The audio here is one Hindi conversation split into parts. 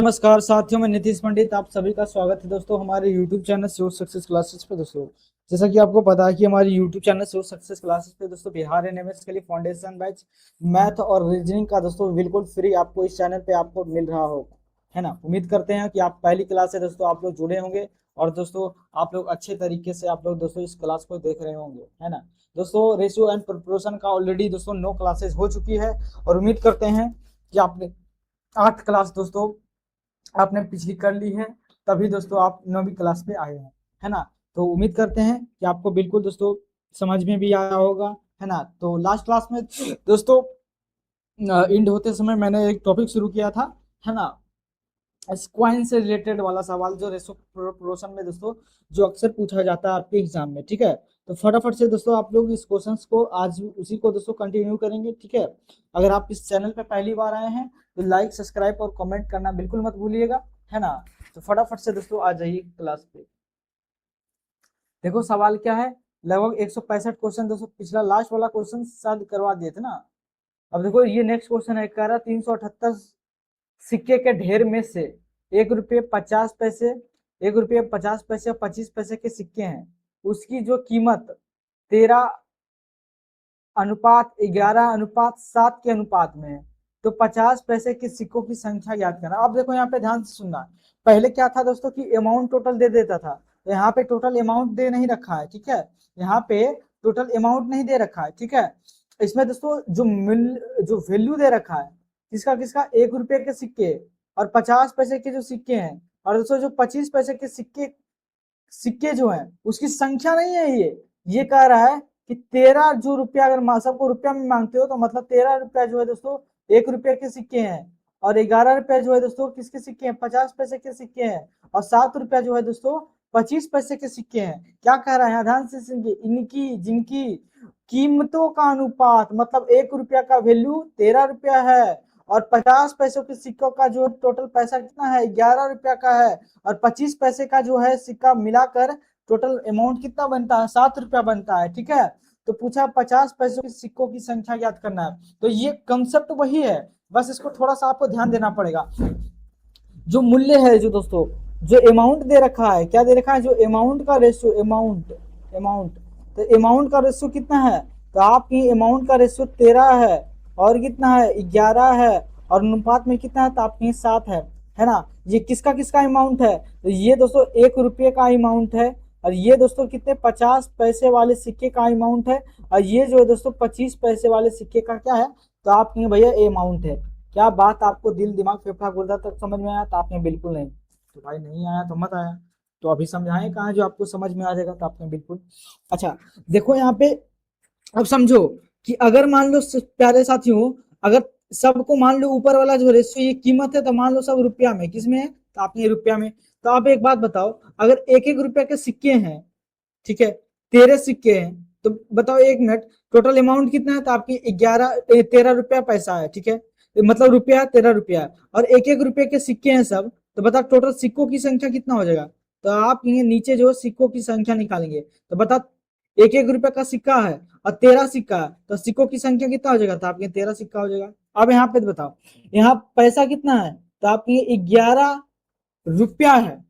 नमस्कार साथियों, मैं नीतीश पंडित आप सभी का स्वागत है दोस्तों हमारे YouTube channel sure success classes पे। दोस्तों जैसा कि आपको पता है कि हमारे YouTube channel sure success classes पे दोस्तों बिहार एनएमएस के लिए फाउंडेशन बैच मैथ और रीजनिंग का दोस्तों बिल्कुल फ्री आपको इस चैनल पे आपको मिल रहा होगा, है ना। उम्मीद करते हैं कि आप पहली क्लास से दोस्तों आप लोग जुड़े होंगे और दोस्तों आप लोग अच्छे तरीके से आप लोग दोस्तों इस क्लास को देख रहे होंगे, है ना। दोस्तों रेशियो एंड प्रोपोर्शन का ऑलरेडी दोस्तों 9 क्लासेस हो चुकी है और उम्मीद करते हैं कि आपने 8 क्लास दोस्तों आपने पिछली कर ली है, तभी दोस्तों आप 9वीं क्लास पे आए हैं, है ना। तो उम्मीद करते हैं कि आपको बिल्कुल दोस्तों समझ में भी आया होगा, है ना। तो लास्ट क्लास में दोस्तों इंड होते समय मैंने एक टॉपिक शुरू किया था, है ना, स्क्वाइन से रिलेटेड वाला सवाल जो रेशो प्रोपोर्शन में दोस्तों जो अक्सर पूछा जाता है आपके एग्जाम में, ठीक है। तो फटाफट से दोस्तों आप लोग इस क्वेश्चंस को आज उसी को दोस्तों कंटिन्यू करेंगे, ठीक है। अगर आप इस चैनल पे पहली बार आए हैं तो लाइक सब्सक्राइब और कमेंट करना बिल्कुल मत भूलिएगा, है ना। तो फटाफट से दोस्तों आ जाइए क्लास पे। देखो सवाल क्या है, लगभग 165 क्वेश्चन दोस्तों पिछला लास्ट वाला क्वेश्चन शायद करवा दिए थे ना। अब देखो ये नेक्स्ट क्वेश्चन है, कह रहा 378 सिक्के के ढेर में से 1 रुपये 50 पैसे, 1 रुपये 50 पैसे और 25 पैसे के सिक्के हैं, उसकी जो कीमत 13:11:7 के अनुपात में है, तो 50 पैसे के सिक्कों की संख्या ज्ञात करना। अब देखो यहाँ पे ध्यान से सुनना, पहले क्या था दोस्तों कि अमाउंट टोटल दे देता था, तो यहाँ पे टोटल अमाउंट दे नहीं रखा है, ठीक है। यहाँ पे टोटल अमाउंट नहीं दे रखा है, ठीक है। इसमें दोस्तों जो वैल्यू दे रखा है किसका किसका, 1 रुपये के सिक्के और 50 पैसे के जो सिक्के हैं, और दोस्तों जो 25 पैसे के सिक्के सिक्के जो हैं उसकी संख्या नहीं है। ये कह रहा है कि 13 जो रुपया, अगर सबको रुपया में मांगते हो तो मतलब 13 रुपया जो है दोस्तों 1 रुपये के सिक्के हैं, और 11 रुपया जो है दोस्तों किसके सिक्के हैं, 50 पैसे के सिक्के हैं, और 7 रुपया जो है दोस्तों 25 पैसे के सिक्के हैं। क्या कह रहा है, ध्यान से सुनिए, इनकी जिनकी कीमतों का अनुपात, मतलब 1 रुपया का वैल्यू 13 रुपया है और 50 पैसों के सिक्कों का जो टोटल पैसा कितना है, 11 रुपया का है, और 25 पैसे का जो है सिक्का मिलाकर टोटल अमाउंट कितना बनता है, 7 रुपया बनता है, ठीक है। तो पूछा 50 पैसों के सिक्कों की संख्या ज्ञात करना है, तो ये कंसेप्ट वही है, बस इसको थोड़ा सा आपको ध्यान देना पड़ेगा। जो मूल्य है, जो दोस्तों जो अमाउंट दे रखा है, क्या दे रखा है, जो अमाउंट का रेशियो, अमाउंट अमाउंट तो अमाउंट का रेशियो कितना है, तो आपकी अमाउंट का रेशियो 13 है, और कितना है, 11 है, और अनुपात में कितना है, तो आपके 7 है ना। ये किसका किसका अमाउंट है, तो ये दोस्तों 1 रुपये का अमाउंट है, और ये दोस्तों कितने 50 पैसे वाले सिक्के का अमाउंट है, और ये जो है दोस्तों 25 पैसे वाले सिक्के का क्या है, तो आपके भैया अमाउंट है। क्या बात आपको दिल दिमाग फेफड़ा गुर्दा तक समझ में आया, तो आपने बिल्कुल नहीं, तो भाई नहीं आया तो मत आया, तो अभी समझाएं कहाँ जो आपको समझ में आ जाएगा, तो आपने बिल्कुल। अच्छा देखो यहाँ पे, अब समझो कि अगर मान लो प्यारे साथियों, अगर सबको मान लो ऊपर वाला जो रेशियो ये कीमत है, तो मान लो सब रुपया में, किसमें है, तो आपने रुपया में। तो आप एक बात बताओ, अगर 1-1 रुपया के सिक्के हैं, ठीक है, 13 सिक्के हैं, तो बताओ 1 मिनट, टोटल अमाउंट कितना है, तो आपकी 13 रुपया पैसा है, ठीक है, मतलब रुपया 13 रुपया, और 1-1 रुपये के सिक्के हैं सब, तो बताओ टोटल सिक्कों की संख्या कितना हो जाएगा। तो आप ये नीचे जो सिक्कों की संख्या निकालेंगे, तो बताओ 1-1 रुपया का सिक्का है और 13 सिक्का है, तो सिक्कों की संख्या कितना हो जाएगा, तो आपके 13 सिक्का हो जाएगा। अब यहाँ पे बताओ, यहाँ पैसा कितना है, तो आपके 11 रुपया है,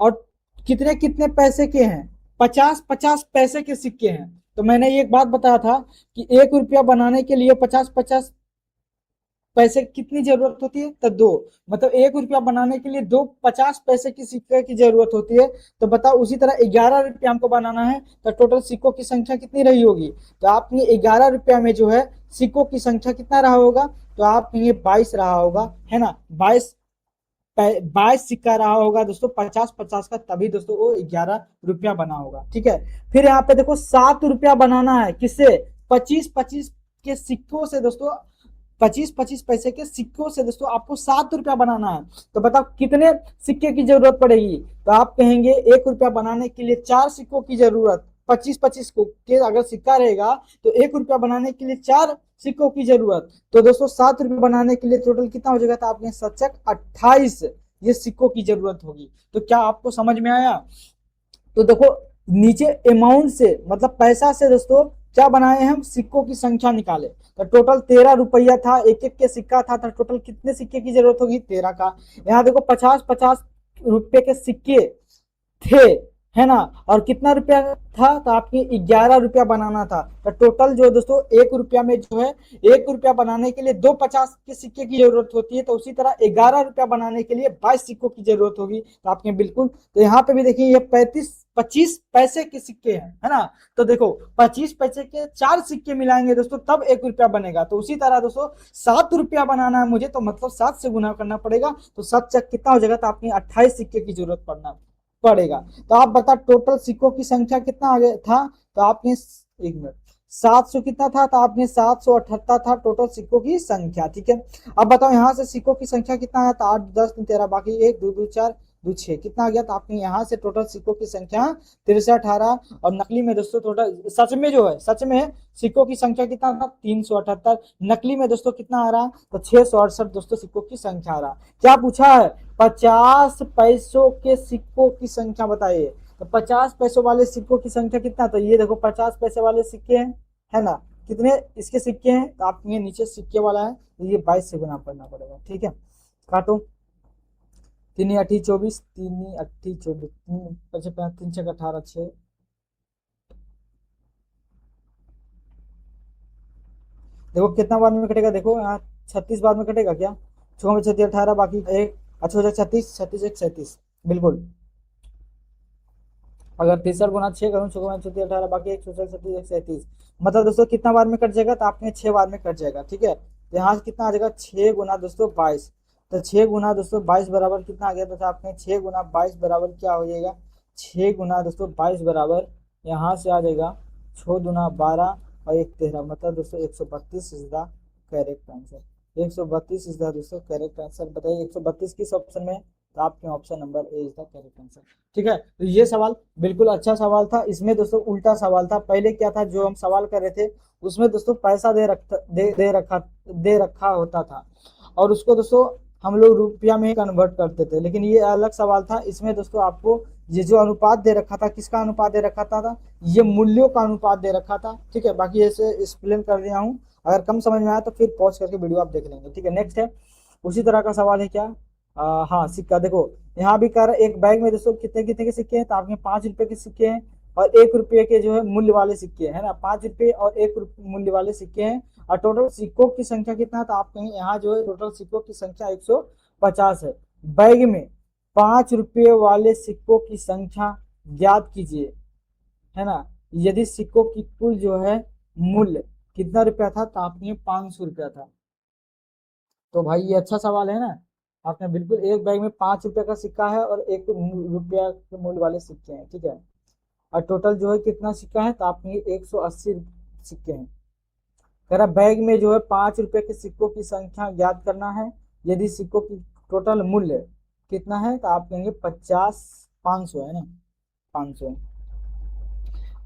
और कितने कितने पैसे के हैं, 50-50 पैसे के सिक्के हैं। तो मैंने ये एक बात बताया था कि 1 रुपया बनाने के लिए 50-50 पैसे कितनी जरूरत होती है, तो 2, मतलब 1 रुपया बनाने के लिए 2 50 पैसे की सिक्के की जरूरत होती है। तो बताओ उसी तरह 11 रुपया हमको बनाना है, तो टोटल सिक्कों की संख्या कितनी रही होगी, तो आपने 11 रुपया में जो है सिक्कों की संख्या कितना रहा होगा, तो आपने 22 रहा होगा, है ना, 22 सिक्का रहा होगा दोस्तों 50-50 का, तभी दोस्तों वो 11 रुपया बना होगा, ठीक है। फिर यहाँ पे देखो 7 रुपया बनाना है, किससे, 25-25 के सिक्कों से दोस्तों, 25-25 पैसे के सिक्कों से दोस्तों आपको 7 रुपया बनाना है। तो बताओ कितने सिक्के की जरूरत पड़ेगी, तो आप कहेंगे 1 रुपया बनाने के लिए 4 सिक्कों की जरूरत, 25-25 को के अगर सिक्का रहेगा तो 1 रुपया बनाने के लिए 4 सिक्कों की जरूरत। तो दोस्तों 7 रुपये बनाने के लिए टोटल कितना हो जाएगा, तो आपने 28 ये सिक्कों की जरूरत होगी। तो क्या आपको समझ में आया। तो देखो नीचे अमाउंट से, मतलब पैसा से दोस्तों क्या बनाए हम, सिक्कों की संख्या निकाले। तो टोटल 13 रुपया था, एक एक के सिक्का था, तो टोटल कितने सिक्के की जरूरत होगी, 13 का। यहाँ देखो 50-50 रुपए के सिक्के थे, है ना, और कितना रुपया था, तो आपके 11 रुपया बनाना था। तो टोटल जो दोस्तों 1 रुपया में जो है, 1 रुपया बनाने के लिए 2 50 के सिक्के की जरूरत होती है, तो उसी तरह 11 रुपया बनाने के लिए 22 सिक्कों की जरूरत होगी। तो आपने बिल्कुल, तो यहाँ पे भी देखिए ये 25 पैसे के सिक्के हैं, है ना। तो देखो 25 पैसे के 4 सिक्के मिलाएंगे दोस्तों, तब 1 रुपया बनेगा। तो उसी तरह दोस्तों 7 रुपया बनाना है मुझे, तो मतलब 7 से गुना करना पड़ेगा, तो 7 चक कितना हो जाएगा, तो आपने 28 सिक्के की जरूरत पड़ेगा। तो आप बता टोटल सिक्कों की संख्या कितना आ गया था, तो आपने, एक मिनट, 700 कितना था, तो आपने 778 था टोटल सिक्कों की संख्या, ठीक है। अब बताओ यहाँ से सिक्कों की संख्या कितना आया, तो 8 10 13, बाकी 1 2 2 4 2 6 कितना आ गया, तो आपने यहाँ से टोटल सिक्कों की संख्या 63 18, और नकली में दोस्तों टोटल, सच में जो है, सच में सिक्कों की संख्या कितना था, 378, नकली में दोस्तों कितना आ रहा, तो 668 दोस्तों सिक्कों की संख्या आ रहा। क्या पूछा है, 50 पैसों के सिक्कों की संख्या बताइए। तो 50 पैसों वाले सिक्कों की संख्या कितना, तो ये देखो 50 पैसे वाले सिक्के हैं, है ना, कितने इसके सिक्के हैं, तो आप ये नीचे सिक्के वाला है, तो ये 22 से गुना करना पड़ेगा, ठीक है। काटो, 3 8 24, 3 8 24, 3 55, 3 6 18 6, देखो कितना बार में कटेगा, देखो यहाँ 36 बार में कटेगा क्या, 6 में 36 18, बाकी एक, अच्छा हो जाए 36, 36 1 37, बिल्कुल। अगर 63 गुना 6 करूँ, 6 गुना 36 18, बाकी 137 137, मतलब दोस्तों कितना बार में कट जाएगा, तो आपने 6 बार में कट जाएगा, ठीक है। तो यहाँ से कितना आ जाएगा, 6 गुना दोस्तों 22, तो 6 गुना दोस्तों 22 बराबर कितना आ गया, तो आपने 6 गुना 22 बराबर क्या हो जाएगा, 6 गुना दोस्तों 22 बराबर, यहाँ से आ जाएगा 6 दुना 12 और 1 13, मतलब दोस्तों 132 is the correct answer. 132 is the दोस्तों करेक्ट आंसर। बताइए 132 किस ऑप्शन में, तो आपके option number A is the correct answer, ठीक है। तो ये सवाल बिल्कुल अच्छा सवाल था। इसमें दोस्तों उल्टा सवाल था, पहले क्या था, जो हम सवाल कर रहे थे उसमें दोस्तों पैसा दे रखा होता था, और उसको दोस्तों हम लोग रुपया में कन्वर्ट करते थे, लेकिन ये अलग सवाल था। इसमें दोस्तों आपको ये जो अनुपात दे रखा था, किसका अनुपात दे रखा था, ये मूल्यों का अनुपात दे रखा था, ठीक है। बाकी ऐसे एक्सप्लेन कर दिया हूँ, अगर कम समझ में आया तो फिर पॉज करके वीडियो आप देख लेंगे, ठीक है। नेक्स्ट है, उसी तरह का सवाल है, क्या, हाँ सिक्का, देखो यहाँ भी कह रहा है एक बैग में दोस्तों कितने कितने के सिक्के हैं, तो आपके 5 रुपए के सिक्के हैं और 1 रुपये के जो है मूल्य वाले सिक्के है ना, 5 रुपये और 1 मूल्य वाले सिक्के हैं, और टोटल सिक्कों की संख्या कितना है, तो आपके यहाँ जो है टोटल सिक्कों की संख्या 150 है। बैग में 5 रुपये वाले सिक्कों की संख्या ज्ञात कीजिए, है ना। यदि सिक्कों की कुल जो है मूल्य कितना रुपया था, तो आपके 500 रुपया था। तो भाई ये अच्छा सवाल है ना, आपने बिल्कुल, एक बैग में 5 रुपए का सिक्का है और 1 रुपया के मूल्य वाले सिक्के हैं, ठीक है। और टोटल जो है कितना सिक्का है, तो आपके 180 सिक्के हैं। कह रहा बैग में जो है 5 रुपए के सिक्कों की संख्या ज्ञात करना है, यदि सिक्कों की टोटल मूल्य कितना है, तो आप कहेंगे 50, 500 है ना, 500।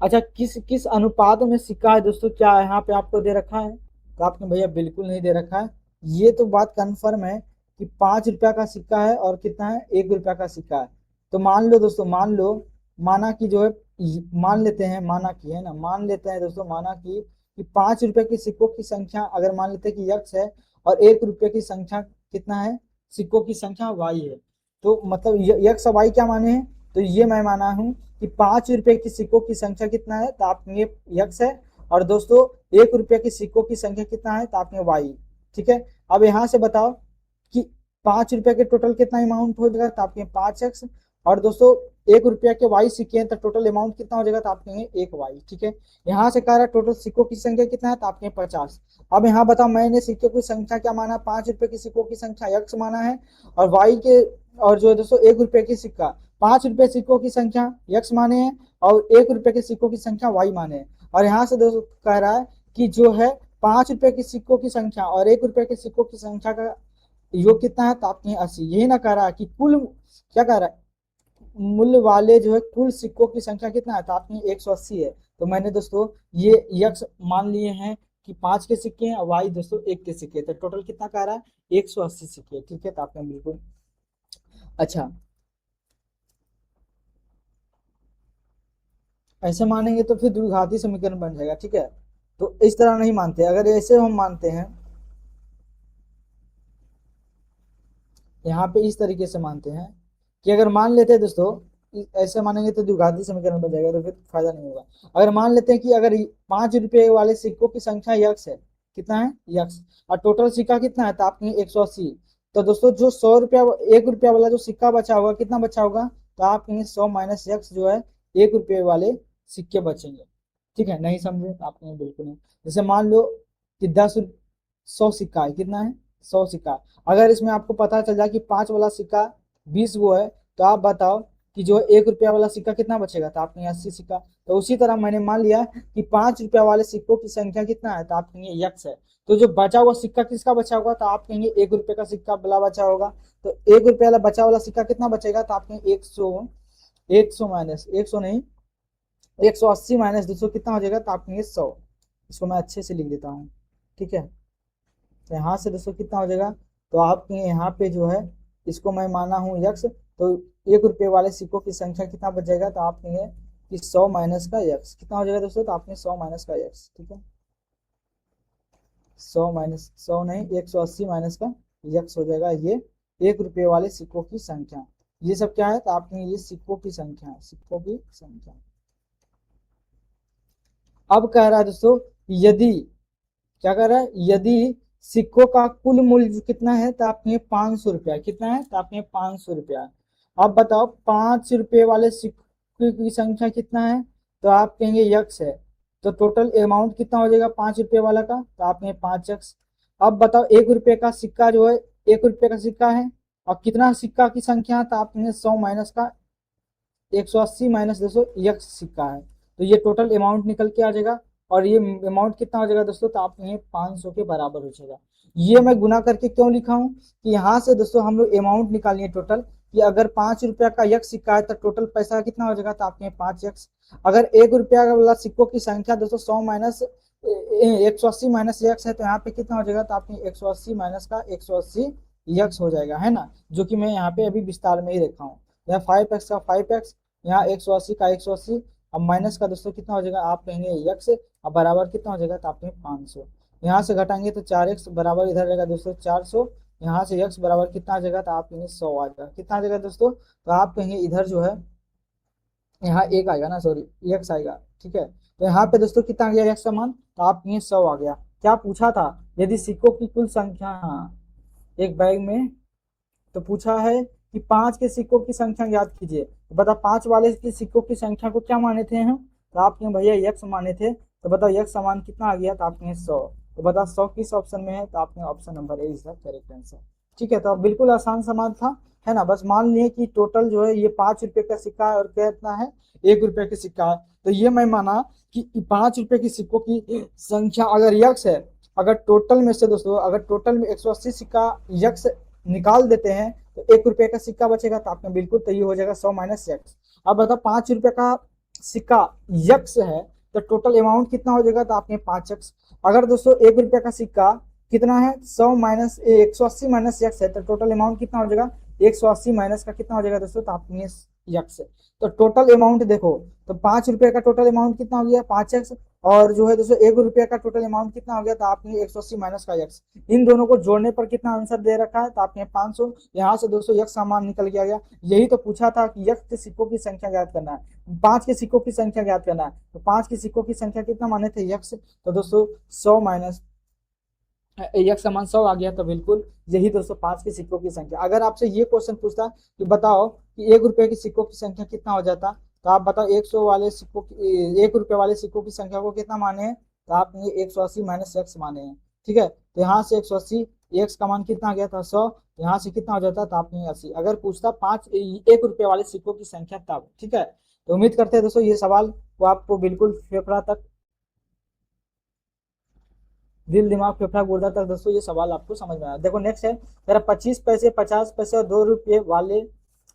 अच्छा, किस किस अनुपात में सिक्का है दोस्तों, क्या यहाँ पे आपको दे रखा है, तो आपने भैया बिल्कुल नहीं दे रखा है। ये तो बात कंफर्म है कि 5 रुपया का सिक्का है और कितना है, 1 रुपया का सिक्का है। तो मान लो दोस्तों, मान लो, माना कि जो है, मान लेते हैं, माना कि, है ना, मान लेते हैं दोस्तों, माना कि 5 रुपए के सिक्कों की संख्या, अगर मान लेते हैं कि यक्स है, और 1 रुपये की संख्या कितना है, सिक्कों की संख्या वाई है। तो मतलब यक्स और वाई क्या माने हैं, तो ये मैं माना हूं कि 5 रुपए की सिक्कों की संख्या कितना है, तो आप ये यक्स है, और दोस्तों 1 रुपये की सिक्कों की संख्या कितना है, तो आपने वाई, ठीक है। अब यहाँ से बताओ कि 5 रुपए के टोटल कितना अमाउंट हो जाएगा, तो आपके 5x, और दोस्तों 1 रुपया के वाई सिक्के हैं, तो टोटल अमाउंट कितना हो जाएगा, तो आपके 1 वाई, ठीक है। यहाँ से कह रहा है टोटल सिक्कों की संख्या कितना है, तो आपके 50। अब यहाँ बताओ, मैंने सिक्कों की संख्या क्या माना, 5 रुपए की सिक्कों की संख्या x माना है, और वाई के, और जो है दोस्तों 1 रुपये की सिक्का, 5 रुपए सिक्कों की संख्या x माने हैं, और 1 रुपये के सिक्कों की संख्या y माने हैं। और यहाँ से दोस्तों कह रहा है कि जो है 5 रुपए के सिक्कों की संख्या और 1 रुपये के सिक्कों की संख्या का योग कितना है, तो आपके 80। यही ना कह रहा है कि कुल, क्या कह रहा है, मूल्य वाले जो है कुल सिक्कों की संख्या कितना है, तो आपके 180 है। तो मैंने दोस्तों ये यक्स मान लिए हैं कि 5 के सिक्के हैं, और वाई दोस्तों 1 के सिक्के, तो टोटल कितना कह रहा है, 180 सिक्के, ठीक है। तो आपने बिल्कुल, अच्छा, ऐसे मानेंगे तो फिर द्विघाती समीकरण बन जाएगा, ठीक है। तो इस तरह नहीं मानते। अगर ऐसे हम मानते हैं, यहाँ पे इस तरीके से मानते हैं कि अगर मान लेते हैं दोस्तों, ऐसे मानेंगे तो द्विघाती समीकरण बन जाएगा, तो फिर फायदा नहीं होगा। अगर मान लेते हैं कि अगर 5 रुपए वाले सिक्कों की संख्या यक्स है, कितना है यक्स, और टोटल सिक्का कितना है तो आपके 180। तो दोस्तों जो 100 रुपया, 1 रुपया वाला जो सिक्का बचा होगा, कितना बचा होगा, तो आप कहेंगे 100 माइनस यक्स जो है 1 रुपये वाले सिक्के बचेंगे। ठीक है, नहीं समझे तो आप कहेंगे बिल्कुल नहीं। जैसे मान लो कि 100 सिक्का है, कितना है 100 सिक्का। अगर इसमें आपको पता चल जाए कि 5 वाला सिक्का 20 वो है, तो आप बताओ कि जो 1 रुपया वाला सिक्का कितना बचेगा, तो आपके 80 सिक्का। तो उसी तरह मैंने मान लिया कि 5 रुपया वाले सिक्कों की संख्या कितना है, तो आप कहेंगे यक्स है। तो जो बचा हुआ सिक्का किसका बचा होगा, तो आप कहेंगे 1 रुपये का सिक्का वाला बचा होगा। तो 1 रुपये वाला बचा वाला सिक्का कितना बचेगा, तो आप कहेंगे 100, 100 माइनस 100 नहीं, 180 माइनस 200 कितना हो जाएगा, तो आप कहेंगे 100। इसको मैं अच्छे से लिख देता हूँ। ठीक है, तो यहाँ से दोस्तों कितना हो जाएगा, तो आपके यहाँ पे जो है, इसको मैं माना हूँ यक्स, तो 1 रुपये वाले सिक्कों की संख्या कितना बच जाएगा, तो आप कहेंगे कि 100 माइनस का यक्स कितना हो जाएगा दोस्तों, तो आपने 100 माइनस का यक्स। ठीक है, 100 माइनस 100 नहीं, 180 माइनस का यक्स हो जाएगा ये 1 रुपये वाले सिक्कों की संख्या। ये सब क्या है, तो आपने ये सिक्कों की संख्या है, सिक्कों की संख्या। अब कह रहा है दोस्तों, यदि, क्या कह रहा है, यदि सिक्कों का कुल मूल्य कितना है, तो आपके 500 रुपया, कितना है, तो आपके 500 रुपया। अब बताओ 5 रुपये वाले सिक्के की संख्या कितना है, तो आप कहेंगे यक्स है। तो टोटल अमाउंट कितना हो जाएगा 5 रुपये वाला का, तो आप कहेंगे 5 यक्स। अब बताओ 1 रुपये का सिक्का जो है, 1 रुपये का सिक्का है, और कितना सिक्का की संख्या है, तो आप कहेंगे 100 माइनस का 180 माइनस 200 यक्स सिक्का है। तो ये टोटल अमाउंट निकल के आ जाएगा, और ये अमाउंट कितना हो जाएगा दोस्तों, तो आप कहेंगे 500 के बराबर हो जाएगा। ये मैं गुना करके क्यों लिखा हूँ, कि यहाँ से दोस्तों हम लोग अमाउंट निकालिए टोटल, कि अगर 5 रुपया का यक्स सिक्का है तो टोटल पैसा कितना हो जाएगा, तो आप कहेंगे 5 यक्स। अगर 1 रुपया वाला सिक्कों की संख्या दोस्तों 100 माइनस 180 माइनस यक्स है, तो यहाँ पे कितना हो जाएगा, तो आपके 180 माइनस का 180 यक्स हो जाएगा, है ना, जो कि मैं यहाँ पे अभी विस्तार में ही रखा हूँ। यहाँ 5x का 5x, यहाँ 180 का 180, अब माइनस का दोस्तों कितना हो जाएगा, आप कहेंगे यक्स, अब बराबर कितना हो जाएगा, तो आप कहेंगे 500। यहाँ से घटाएंगे तो 4x बराबर इधर रहेगा दोस्तों 400, यहाँ से x बराबर कितना आ जाएगा, तो आप कहेंगे 100 आ जाएगा। कितना आ जाएगा दोस्तों, तो आप कहेंगे इधर जो है, यहाँ एक आएगा ना, सॉरी x आएगा। ठीक है, तो यहाँ पे दोस्तों कितना आ गया x का मान, तो आप कहेंगे 100 आ गया। क्या पूछा था, यदि सिक्कों की कुल संख्या, हाँ, एक बैग में, तो पूछा है कि 5 के सिक्कों की संख्या ज्ञात कीजिए। तो बता 5 वाले के सिक्कों की संख्या को क्या माने थे हम, तो आपके भैया यक्स माने थे। तो बताओ यक्स समान कितना आ गया, तो आपके 100। तो बता 100 किस ऑप्शन में है, तो आपने option number A is the correct answer. ठीक है, तो अब बिल्कुल आसान सवाल था, है ना। बस मान लिए कि टोटल जो है ये 5 रुपये का सिक्का है, और कितना है 1 रुपये का सिक्का है। तो ये मैं माना कि 5 रुपये की सिक्कों की संख्या अगर यक्स है, अगर टोटल में से दोस्तों, अगर टोटल में 180 सिक्का यक्स निकाल देते हैं, तो 1 रुपये का सिक्का बचेगा, तो आपने बिल्कुल, तो ये हो जाएगा 100 माइनस यक्स। अब बताओ 5 रुपये का सिक्का यक्स है, तो टोटल अमाउंट कितना हो जाएगा, तो आपने 5 यक्स। अगर दोस्तों 1 रुपये का सिक्का कितना है 100 माइनस 180 माइनस यक्स है, तो टोटल अमाउंट कितना हो जाएगा 180 माइनस का कितना हो जाएगा दोस्तों, तो आपने यक्स है। तो टोटल अमाउंट देखो, तो 5 रुपये का टोटल अमाउंट कितना हो गया 5 यक्स, और जो है दोस्तों 1 रुपये का टोटल अमाउंट कितना हो गया, तो आपने 180 माइनस का यक्स। इन दोनों को जोड़ने पर कितना आंसर दे रखा है, तो आपने 500। यहाँ से दोस्तों यक्स सामान निकल के आ गया। यही तो पूछा था कि यक्स के सिक्कों की संख्या ज्ञात करना है, 5 के सिक्कों की संख्या ज्ञात करना है। तो 5 के सिक्कों की संख्या कितना माने थे यक्स, तो दोस्तों 100 माइनस यक्स समान 100 आ गया। तो बिल्कुल यही दोस्तों 5 के सिक्कों की संख्या। अगर आपसे ये क्वेश्चन पूछता कि बताओ कि 1 रुपये के सिक्कों की संख्या कितना हो जाता, तो आप बताओ 100 वाले सिक्कों की 1 रुपये वाले सिक्कों की संख्या को कितना माने हैं, तो आपने 180 माइनस यक्स माने हैं। ठीक है, तो यहाँ से 180, एक्स का मान कितना आ गया था 100, यहाँ से कितना हो जाता, तो आपने 80। अगर पूछता 1 रुपये वाले सिक्कों की संख्या तब। ठीक है, तो उम्मीद करते हैं दोस्तों ये सवाल को आपको बिल्कुल फेफड़ा तक, दिल दिमाग फेफड़ा गुर्दा तक दोस्तों ये सवाल आपको समझ में आया। देखो नेक्स्ट है जरा 25 पैसे 50 पैसे और 2 रुपये वाले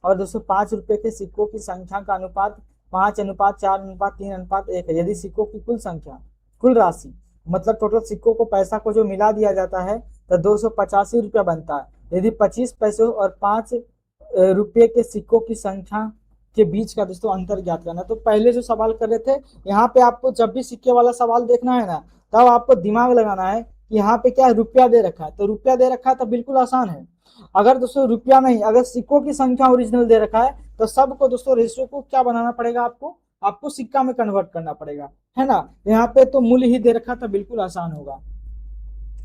और दोस्तों 5 रुपये के सिक्कों की संख्या का अनुपात 5:4:3:1 है। यदि सिक्कों की कुल संख्या, कुल राशि मतलब टोटल सिक्कों को पैसा को जो मिला दिया जाता है तो 285 रुपया बनता है। यदि 25 पैसे और 5 रुपये के सिक्कों की संख्या, के बीच का दोस्तों अंतर ज्ञात करना। तो पहले जो सवाल कर रहे थे, यहाँ पे आपको जब भी सिक्के वाला सवाल देखना है ना, तब आपको दिमाग लगाना है कि यहाँ पे क्या रुपया दे रखा है, तो रुपया दे रखा है तो बिल्कुल आसान है। अगर दोस्तों रुपया नहीं, अगर सिक्कों की संख्या ओरिजिनल दे रखा है, तो सबको दोस्तों रेशियो को क्या बनाना पड़ेगा, आपको सिक्का में कन्वर्ट करना पड़ेगा, है ना। यहाँ पे तो मूल्य ही दे रखा था, बिल्कुल आसान होगा।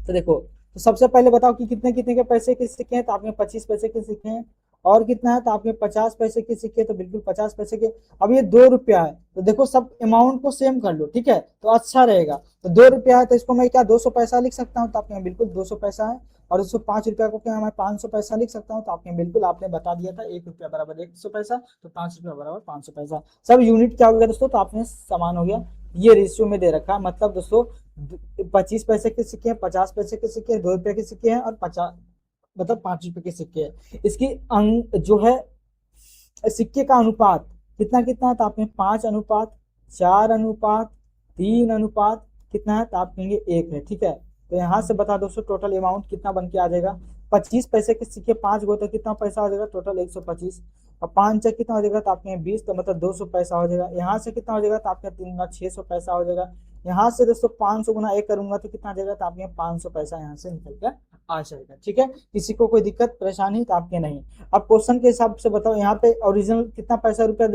तो देखो, तो सबसे पहले बताओ कि कितने कितने के पैसे के सिक्के हैं, तो आपने 25 पैसे के सिक्के हैं। और कितना है, तो आपके 50 पैसे के सिक्के, तो बिल्कुल 50 पैसे के। अब ये 2 रुपया है, तो देखो सब अमाउंट को सेम कर लो, ठीक है, तो अच्छा रहेगा। तो 2 रुपया है, तो इसको मैं क्या 200 पैसा लिख सकता हूँ, तो आपके यहाँ बिल्कुल 200 पैसा है। और उसको 5 रुपया को क्या मैं 500 पैसा लिख सकता हूँ, तो आपने बिल्कुल आपने बता दिया था 1 रुपया बराबर 100 पैसा, तो 5 रुपया बराबर 500 पैसा। सब यूनिट क्या हो गया दोस्तों, तो आपने समान हो गया। ये रेशियो में दे रखा है, मतलब दोस्तों 25 पैसे के सिक्के हैं, 50 पैसे के सिक्के हैं, 2 रुपये के सिक्के हैं, और 50 मतलब 5 रुपए के सिक्के हैं। इसकी जो है सिक्के का अनुपात कितना कितना है, तो आपने 5 अनुपात 4 अनुपात 3 अनुपात कितना है, तो आप कहेंगे 1 है, ठीक है। तो यहाँ से बता दोस्तों टोटल अमाउंट कितना बन के आ जाएगा। 25 पैसे के सिक्के 5 गो, तो कितना पैसा हो जाएगा टोटल 125। और 5 से कितना हो जाएगा, तो आपके 20, तो मतलब 200 पैसा हो जाएगा। यहाँ से कितना हो जाएगा, तो आपके 3 600 पैसा हो जाएगा। यहाँ से दोस्तों 500 गुना 1 करूंगा तो कितना आ जाएगा, तो आपके 500 पैसा यहाँ से निकल कर आ जाएगा, ठीक है। किसी को कोई दिक्कत परेशानी तो आपके नहीं। अब क्वेश्चन के हिसाब से बताओ, यहाँ पे ओरिजिनल कितना पैसा रुपया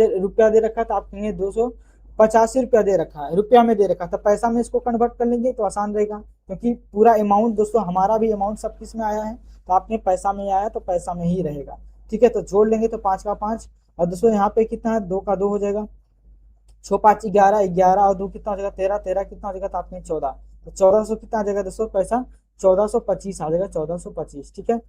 दे रखा था, आप कहेंगे 285 रुपया दे रखा है, रुपया में दे रखा था। पैसा में इसको कन्वर्ट कर लेंगे तो आसान रहेगा, क्योंकि पूरा अमाउंट दोस्तों हमारा भी अमाउंट सब किस में आया है, तो आपने पैसा में आया तो पैसा में ही रहेगा, ठीक है। तो जोड़ लेंगे तो 5 का 5, और दोस्तों यहाँ पे कितना है 2 का 2 हो जाएगा। 6 5 11, 11 और 2 कितना हो जाएगा 13, 13 कितना हो जाएगा, तो आपने 14, तो 1400 कितना आ जाएगा दोस्तों पैसा, 1425 आ जाएगा, 1425, ठीक है।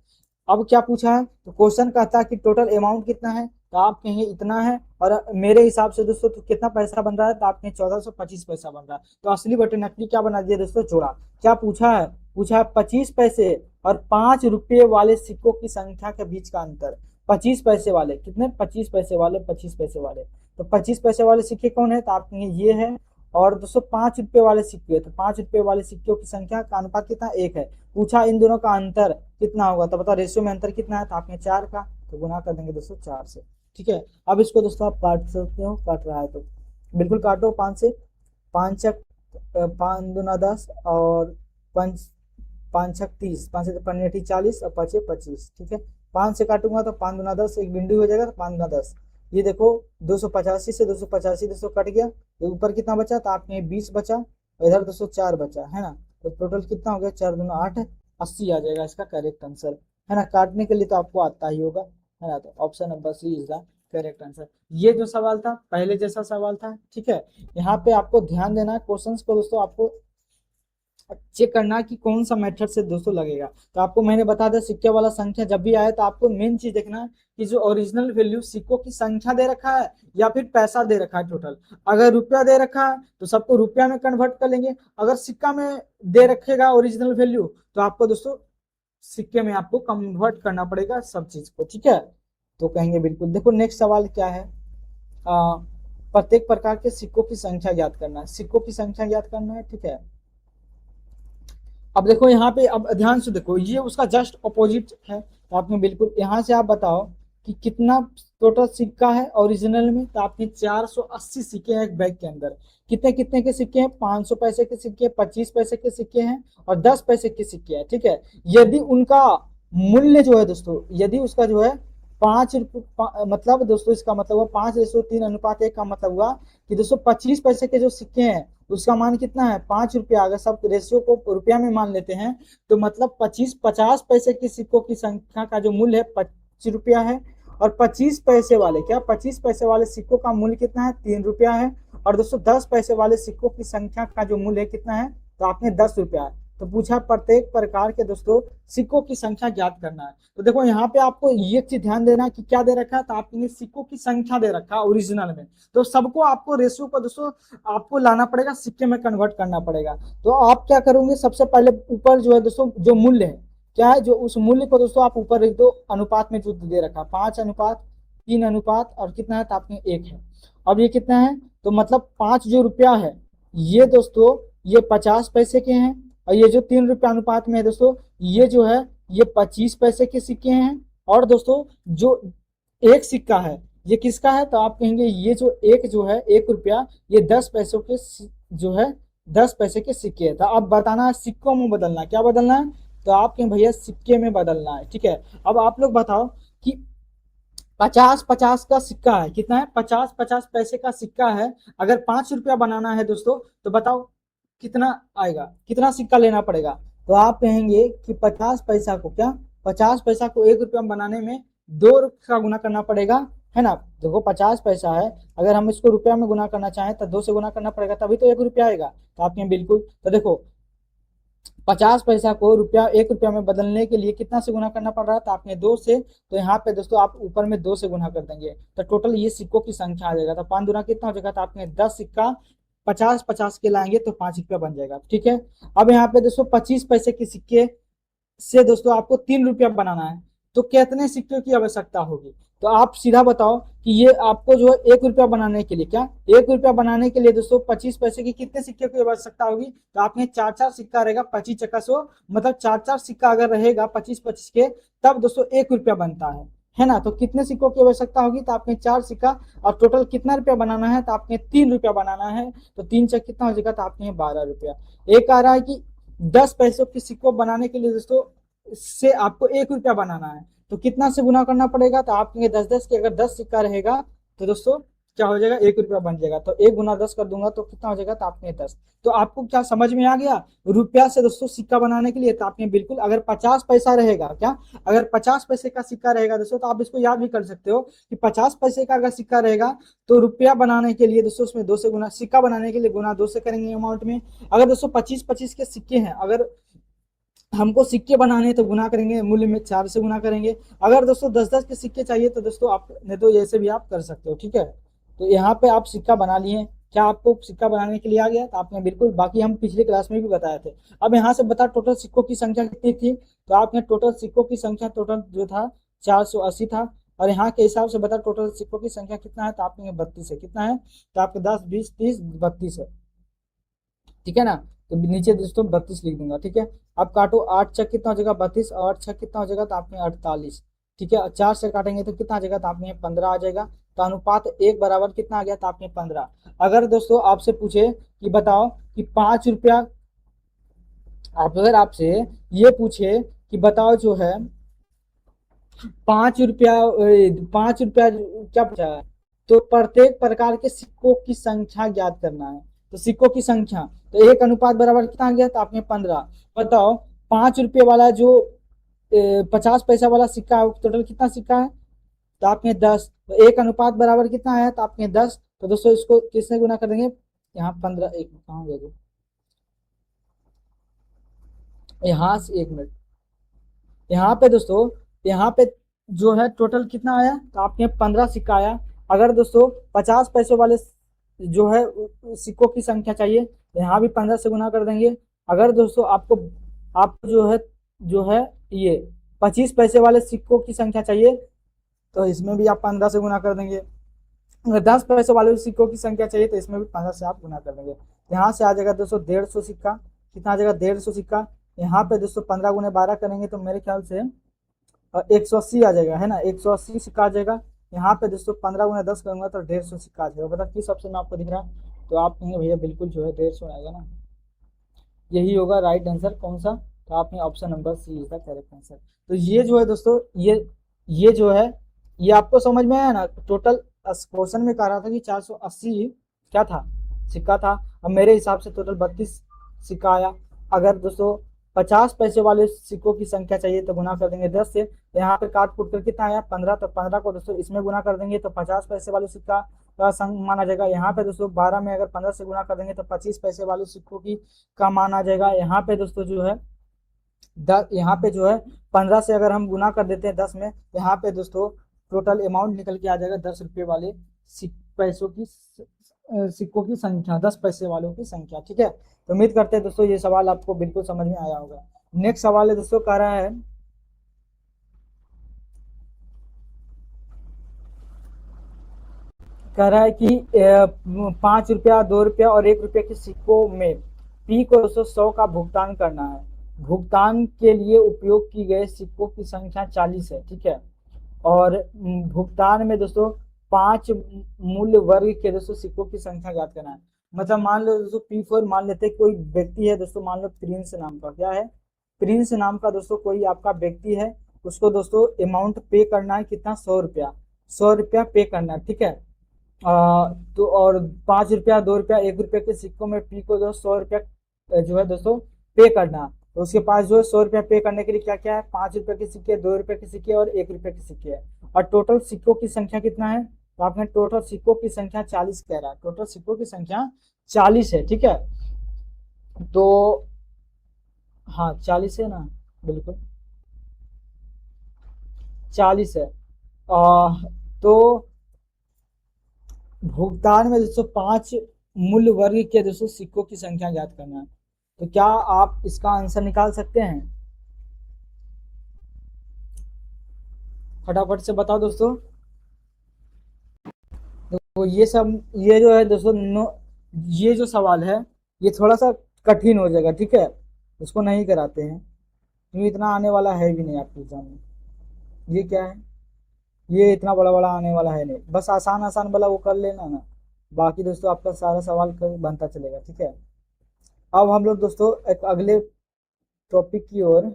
अब क्या पूछा है, तो क्वेश्चन कहता है कि टोटल अमाउंट कितना है, तो आप कहेंगे इतना है। और मेरे हिसाब से दोस्तों तो कितना पैसा बन रहा है, तो आप कहेंगे 1425 पैसा बन रहा है। तो असली बटे नकली क्या बना दिया दोस्तों, जोड़ा। क्या पूछा है 25 पैसे और 5 रुपये वाले सिक्कों की संख्या के बीच का अंतर। 25 पैसे वाले कितने, 25 पैसे वाले, 25 पैसे वाले, तो 25 पैसे वाले सिक्के कौन है, तो आप कहेंगे ये है। और दोस्तों 5 रुपये वाले सिक्के, तो 5 रुपये वाले सिक्कों की संख्या का अनुपात कितना, 1 है। पूछा इन दोनों का अंतर कितना होगा, तो बताओ रेशियो में अंतर कितना है, तो आपने 4 का, तो गुना कर देंगे दोस्तों 4 से, ठीक है। अब इसको दोस्तों आप काट सकते हो, काट रहा है तो बिल्कुल काटो। 5 से 5 छक 5 दूना 10 और 5 5 छक 30, 5 से 15 40 और 5 25, ठीक है। 5 से काटूंगा तो 5 दूना 10, एक बिंदु हो जाएगा, तो 5 दूना 10। ये देखो 285 से 285 दोस्तों कट गया, तो ऊपर कितना बचा, तो आपने 20 बचा, और इधर दोस्तों 4 बचा, है ना। तो टोटल कितना हो गया, 4 दूना 8, 80 आ जाएगा इसका करेक्ट आंसर, है ना। काटने के लिए तो आपको आता ही होगा, है ना। तो option number C is the correct answer. ये जो सवाल था पहले जैसा सवाल था, ठीक है। यहाँ पे आपको ध्यान देना है, क्वेश्चंस को दोस्तों आपको चेक करना कि कौन सा मेथड से दोस्तों लगेगा। तो आपको मैंने बता दिया सिक्के वाला संख्या जब भी आए तो आपको मेन चीज देखना है कि जो ओरिजिनल वैल्यू सिक्कों की संख्या दे रखा है या फिर पैसा दे रखा है टोटल। अगर रुपया दे रखा है तो सबको रुपया में कन्वर्ट कर लेंगे, अगर सिक्का में दे रखेगा ओरिजिनल वैल्यू तो आपको दोस्तों सिक्के में आपको कन्वर्ट करना पड़ेगा सब चीज को, ठीक है। तो कहेंगे बिल्कुल। देखो नेक्स्ट सवाल क्या है, प्रत्येक प्रकार के सिक्कों की संख्या ज्ञात करना है, सिक्कों की संख्या ज्ञात करना है, ठीक है। अब देखो यहाँ पे, अब ध्यान से देखो, ये उसका जस्ट अपोजिट है। तो आपने बिल्कुल यहाँ से आप बताओ कि कितना टोटल सिक्का है ओरिजिनल में, तो आपने 480 सिक्के हैं एक बैग के अंदर। कितने कितने के सिक्के हैं, 500 पैसे के सिक्के, 25 पैसे के सिक्के हैं और 10 पैसे के सिक्के हैं, ठीक है। यदि उनका मूल्य जो है दोस्तों, यदि उसका जो है 5 रुपये, मतलब दोस्तों इसका मतलब हुआ 5:3:1 का मतलब हुआ कि दोस्तों 25 पैसे के जो सिक्के हैं उसका मान कितना है, 5 रुपया। अगर सब रेशियो को रुपया में मान लेते हैं तो मतलब 50 पैसे के सिक्कों की संख्या का जो मूल्य है 25 रुपया है। और 25 पैसे वाले, क्या 25 पैसे वाले सिक्कों का मूल्य कितना है, 3 रुपया है। और दोस्तों 10 पैसे वाले सिक्कों की संख्या का जो मूल्य कितना है, तो आपने 10 रुपया है। तो पूछा प्रत्येक प्रकार के दोस्तों सिक्कों की संख्या ज्ञात करना है। तो देखो यहाँ पे आपको ये चीज ध्यान देना है कि क्या दे रखा है, तो आपने सिक्कों की संख्या दे रखा है ओरिजिनल में। तो सबको आपको रेशियो को दोस्तों आपको लाना पड़ेगा, सिक्के में कन्वर्ट करना पड़ेगा। तो आप क्या करोगे, सबसे पहले ऊपर जो है दोस्तों जो मूल्य है, क्या है, जो उस मूल्य को दोस्तों आप ऊपर लिख दो अनुपात में जो दे रखा, 5:3 अनुपात और कितना है, तो आपने 1 है। अब ये कितना है, तो मतलब 5 जो रुपया है ये दोस्तों ये 50 पैसे के हैं, और ये जो 3 रुपया अनुपात में है दोस्तों ये जो है ये 25 पैसे के सिक्के हैं। और दोस्तों जो एक सिक्का है ये किसका है, तो आप कहेंगे ये जो एक जो है 1 रुपया, ये 10 पैसों के जो है 10 पैसे के सिक्के है। तो अब बताना है सिक्कों में बदलना है, क्या बदलना है, तो आप कहें भैया सिक्के में बदलना है, ठीक है। अब आप लोग बताओ कि 50-50 का सिक्का है, कितना है, 50-50 पैसे का सिक्का है। अगर 5 रुपया बनाना है दोस्तों, तो बताओ कितना आएगा, कितना सिक्का लेना पड़ेगा। तो आप कहेंगे कि 50 पैसा को क्या, 50 पैसा को 1 रुपया बनाने में 2 का गुना करना पड़ेगा, है ना। देखो 50 पैसा है, अगर हम इसको रुपया में गुना करना चाहें तो 2 से गुना करना पड़ेगा, तभी तो 1 रुपया आएगा। तो आप कहें बिल्कुल, तो देखो 50 पैसा को 1 रुपया में बदलने के लिए कितना से गुना करना पड़ रहा है, तो आपने 2 से, तो यहाँ पे दोस्तों आप ऊपर में 2 से गुना कर देंगे, तो टोटल ये सिक्कों की संख्या आ जाएगा। तो 5 दूना कितना हो जाएगा, तो आपने 10 सिक्का 50-50 के लाएंगे तो 5 रुपया बन जाएगा, ठीक है। अब यहाँ पे दोस्तों 25 पैसे के सिक्के से दोस्तों आपको 3 रुपया बनाना है, तो कितने सिक्कों की आवश्यकता होगी। तो आप सीधा बताओ कि ये आपको जो है 1 रुपया बनाने के लिए, क्या 1 रुपया बनाने के लिए दोस्तों 25 पैसे की कितने सिक्के की आवश्यकता होगी, तो आपने 4-4 सिक्का रहेगा, 25 चक्का 100, मतलब 4-4 सिक्का अगर रहेगा 25-25 के, तब दोस्तों 1 रुपया बनता है ना। तो कितने सिक्कों की आवश्यकता होगी, तो आपने 4 सिक्का, और टोटल कितना रुपया बनाना है, तो आपने 3 रुपया बनाना है, तो 3 चक कितना हो जाएगा, तो आपने 12 रुपया। एक आ रहा है कि 10 पैसों के सिक्कों बनाने के लिए दोस्तों से आपको 1 रुपया बनाना है, तो कितना से गुना करना पड़ेगा, तो आप कहेंगे 10-10 के, अगर 10 सिक्का रहेगा तो दोस्तों क्या हो जाएगा, 1 रुपया बन जाएगा। तो 1 गुना 10 कर दूंगा तो कितना हो जाएगा, तो आपने 10। तो आपको क्या समझ में आ गया, रुपया से दोस्तों सिक्का बनाने के लिए, तो आपने बिल्कुल, अगर 50 पैसा रहेगा, क्या अगर 50 पैसे का सिक्का रहेगा दोस्तों, तो आप इसको याद भी कर सकते हो कि 50 पैसे का अगर सिक्का रहेगा, तो रुपया बनाने के लिए दोस्तों उसमें 2 से गुना, सिक्का बनाने के लिए गुना 2 से करेंगे अमाउंट में। अगर दोस्तों 25-25 के सिक्के हैं, अगर हमको सिक्के बनाने हैं तो गुना करेंगे, मूल्य में 4 से गुना करेंगे। अगर दोस्तों 10-10 के सिक्के चाहिए तो दोस्तों आप नहीं तो ऐसे भी आप कर सकते हो, ठीक है। तो यहाँ पे आप सिक्का बना लिए, क्या आपको सिक्का बनाने के लिए आ गया, तो आपने बिल्कुल, बाकी हम पिछले क्लास में भी बताए थे। अब यहाँ से बता टोटल सिक्कों की संख्या कितनी थी, तो आपने टोटल सिक्कों की संख्या टोटल जो था 480 था, और यहाँ के हिसाब से बता टोटल सिक्कों की संख्या कितना है, तो आपने 32 है, कितना है, तो आपके 10 20 30 32 है, ठीक है ना। तो नीचे दोस्तों 32 लिख दूंगा, ठीक है। अब काटो, 8 छक कितना हो जाएगा 32, और 8 छक कितना हो जाएगा, तो आपने 48, ठीक है। 4 से काटेंगे तो कितना आ जाएगा, तो आपने 15 आ जाएगा। तो अनुपात 1 बराबर कितना आ गया, तो आपने 15। अगर दोस्तों आपसे पूछे कि बताओ कि 5 रुपया, आप अगर आपसे ये पूछे कि बताओ जो है 5 रुपया, 5 रुपया क्या पूछा है, तो प्रत्येक प्रकार के सिक्कों की संख्या ज्ञात करना है। तो सिक्कों की संख्या, तो 1 अनुपात बराबर कितना आ गया, तो आपने 15। बताओ 5 रुपये वाला जो 50 पैसा वाला सिक्का है, टोटल कितना सिक्का है, तो आपने 10। तो 1 अनुपात बराबर कितना है, तो आपने 10। तो दोस्तों इसको किससे गुना कर देंगे, यहाँ 15, एक कहाँ गया जो, यहाँ से 1 मिनट, यहाँ पे दोस्तों, यहाँ पे जो है टोटल कितना आया, तो आपके 15 सिक्का आया। अगर दोस्तों 50 पैसे वाले जो है सिक्कों की संख्या चाहिए, तो यहाँ भी 15 से गुना कर देंगे। अगर दोस्तों आपको जो है ये 25 पैसे वाले सिक्कों की संख्या चाहिए, तो इसमें भी आप 15 से गुना कर देंगे। अगर 10 पैसे वाले सिक्कों की संख्या चाहिए, तो इसमें भी 15 से आप गुना कर देंगे। यहाँ से आ जाएगा दोस्तों 150 सिक्का, कितना आ जाएगा 150 सिक्का। यहाँ पे दोस्तों 15 गुने 12 करेंगे तो मेरे ख्याल से 180 आ जाएगा, है ना, 180 सिक्का आ जाएगा। यहाँ पे दोस्तों 15 गुना 10 करूंगा तो 150 सिक्का आ जाएगा। बता किस ऑप्शन में आपको दिख रहा है, तो आप कहेंगे भैया बिल्कुल जो है 150 आएगा ना, यही होगा राइट आंसर। कौन सा, तो आपने option number C is the correct answer. तो ये जो है दोस्तों, ये जो है, ये आपको समझ में आया ना। टोटल क्वेश्चन में कह रहा था कि 480 क्या था, सिक्का था। अब मेरे हिसाब से टोटल 32 सिक्का आया। अगर दोस्तों 50 पैसे वाले सिक्कों की संख्या चाहिए तो गुना कर देंगे 10 से, तो यहाँ पे काट कूट कर कितना आया 15। तो 15 को दोस्तों इसमें गुना कर देंगे तो 50 पैसे वाले सिक्का का संग माना जाएगा। यहाँ पे दोस्तों 12 में अगर 15 से गुना कर देंगे तो 25 पैसे वाले सिक्कों की का मान आ जाएगा। यहाँ पे दोस्तों जो है यहाँ पे जो है 15 से अगर हम गुना कर देते हैं 10 में, तो यहाँ पे दोस्तों टोटल अमाउंट निकल के आ जाएगा 10 रुपये वाले पैसों की सिक्कों की संख्या, 10 पैसे वालों की संख्या, ठीक है। तो उम्मीद करते हैं दोस्तों ये सवाल आपको बिल्कुल समझ में आया होगा। नेक्स्ट सवाल है दोस्तों, कह रहा है कि 5 रुपया 2 रुपया और 1 रुपये के सिक्कों में पी को दोस्तों 100 का भुगतान करना है। भुगतान के लिए उपयोग की गए सिक्कों की संख्या 40 है, ठीक है। और भुगतान में दोस्तों 5 मूल्य वर्ग के दोस्तों सिक्कों की संख्या ज्ञात करना है। मतलब मान लो दोस्तों P4 मान लेते हैं, कोई व्यक्ति है दोस्तों, मान लो प्रिंस नाम का, क्या है, प्रिंस नाम का दोस्तों कोई आपका व्यक्ति है। उसको दोस्तों अमाउंट पे करना है, कितना, 100 रुपया, 100 रुपया पे करना है, ठीक है। तो और 5 रुपया, 2 रुपया, 1 रुपये के सिक्कों में पी को जो 100 रुपया जो है दोस्तों पे करना। तो उसके पास जो है 100 रुपया पे करने के लिए क्या क्या है, 5 रुपए के सिक्के, 2 रुपए के सिक्के और 1 रुपये के सिक्के है। और टोटल सिक्कों की संख्या कितना है, तो आपने टोटल सिक्कों की संख्या 40 कह रहा है, टोटल सिक्कों की संख्या 40 है, ठीक है। तो हाँ 40 है ना, बिल्कुल 40 है। आ, तो भुगतान में दोस्तों 5 मूल्य वर्ग के दोस्तों सिक्कों की संख्या ज्ञात करना है। तो क्या आप इसका आंसर निकाल सकते हैं, फटाफट से बताओ दोस्तों। तो ये सब, ये जो है दोस्तों ये जो सवाल है ये थोड़ा सा कठिन हो जाएगा, ठीक है, उसको नहीं कराते हैं क्योंकि इतना आने वाला है भी नहीं आपके एग्जाम में। ये क्या है, ये इतना बड़ा बड़ा आने वाला है नहीं, बस आसान आसान वाला वो कर लेना ना, बाकी दोस्तों आपका सारा सवाल बनता चलेगा, ठीक है। अब हम लोग दोस्तों एक अगले टॉपिक की ओर,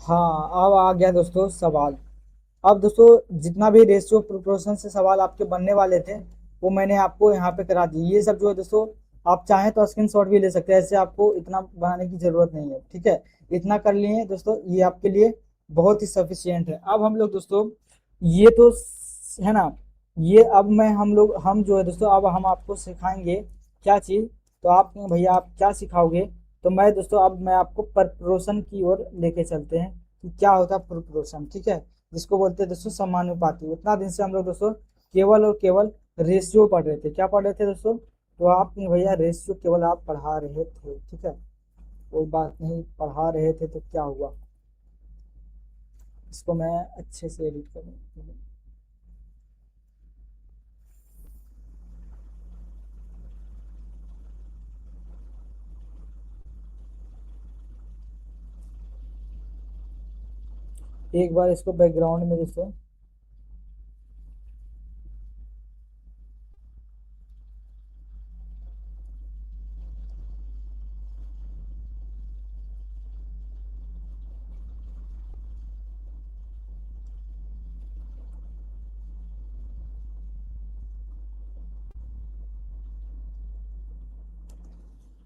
हाँ अब आ गया दोस्तों सवाल। अब दोस्तों जितना भी रेशियो प्रोपोर्शन से सवाल आपके बनने वाले थे वो मैंने आपको यहाँ पे करा दी। ये सब जो है दोस्तों आप चाहें तो स्क्रीनशॉट भी ले सकते हैं, ऐसे आपको इतना बनाने की जरूरत नहीं है, ठीक है। इतना कर लिए दोस्तों, ये आपके लिए बहुत ही सफिशियंट है। अब हम लोग दोस्तों ये तो है ना, ये अब मैं हम जो है दोस्तों अब हम आपको सिखाएंगे क्या चीज़। तो आप भैया आप क्या सिखाओगे, तो मैं दोस्तों अब मैं आपको प्रपोर्शन की ओर लेके चलते हैं कि क्या होता है प्रपोर्शन, ठीक है, जिसको बोलते हैं दोस्तों समानुपाती। उतना दिन से हम लोग दोस्तों केवल और केवल रेशियो पढ़ रहे थे, क्या पढ़ रहे थे दोस्तों, तो आप भैया रेशियो केवल आप पढ़ा रहे थे, ठीक है, कोई बात नहीं, पढ़ा रहे थे तो क्या हुआ, इसको मैं अच्छे से एडिट करूँ। एक बार इसको बैकग्राउंड में दोस्तों,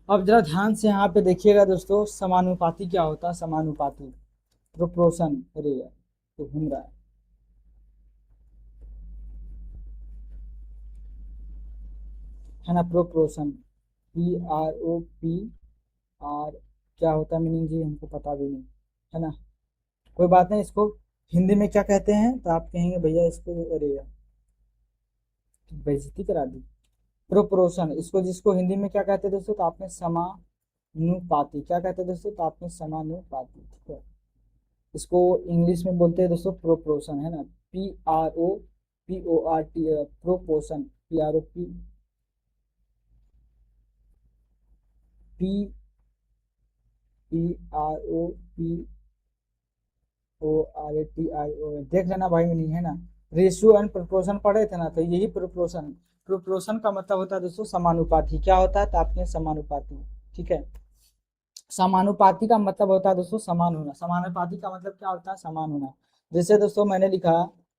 अब जरा ध्यान से यहाँ पे देखिएगा दोस्तों, समानुपाती क्या होता है, समानुपाती प्रोपोर्शन, अरे यार तो घूम रहा है ना, प्रोपोर्शन, PROPR क्या होता है मीनिंग जी, हमको पता भी नहीं, है ना, कोई बात नहीं। इसको हिंदी में क्या कहते हैं, तो आप कहेंगे भैया इसको, अरे यार बेइज्जती करा दी। प्रोपोर्शन, इसको जिसको हिंदी में क्या कहते हैं दोस्तों, तो आपने समानुपाती, क्या कहते हैं दोस्तों, तो आपने समानुपाती, ठीक है। इसको इंग्लिश में बोलते हैं दोस्तों प्रोपोर्शन, है ना, PROPORT, प्रोपोर्शन, PROPORTIO, देख लेना भाई, नहीं है ना, रेशियो एंड प्रोपोर्शन पढ़े थे ना, तो यही प्रोपोर्शन, प्रोपोर्शन का मतलब होता है दोस्तों समानुपाती, क्या होता है, तो आपने समानुपाती, ठीक है। समानुपाती का मतलब होता है दोस्तों समान होना, समानुपाती का मतलब क्या होता है, समान होना। जैसे दोस्तों मैंने लिखा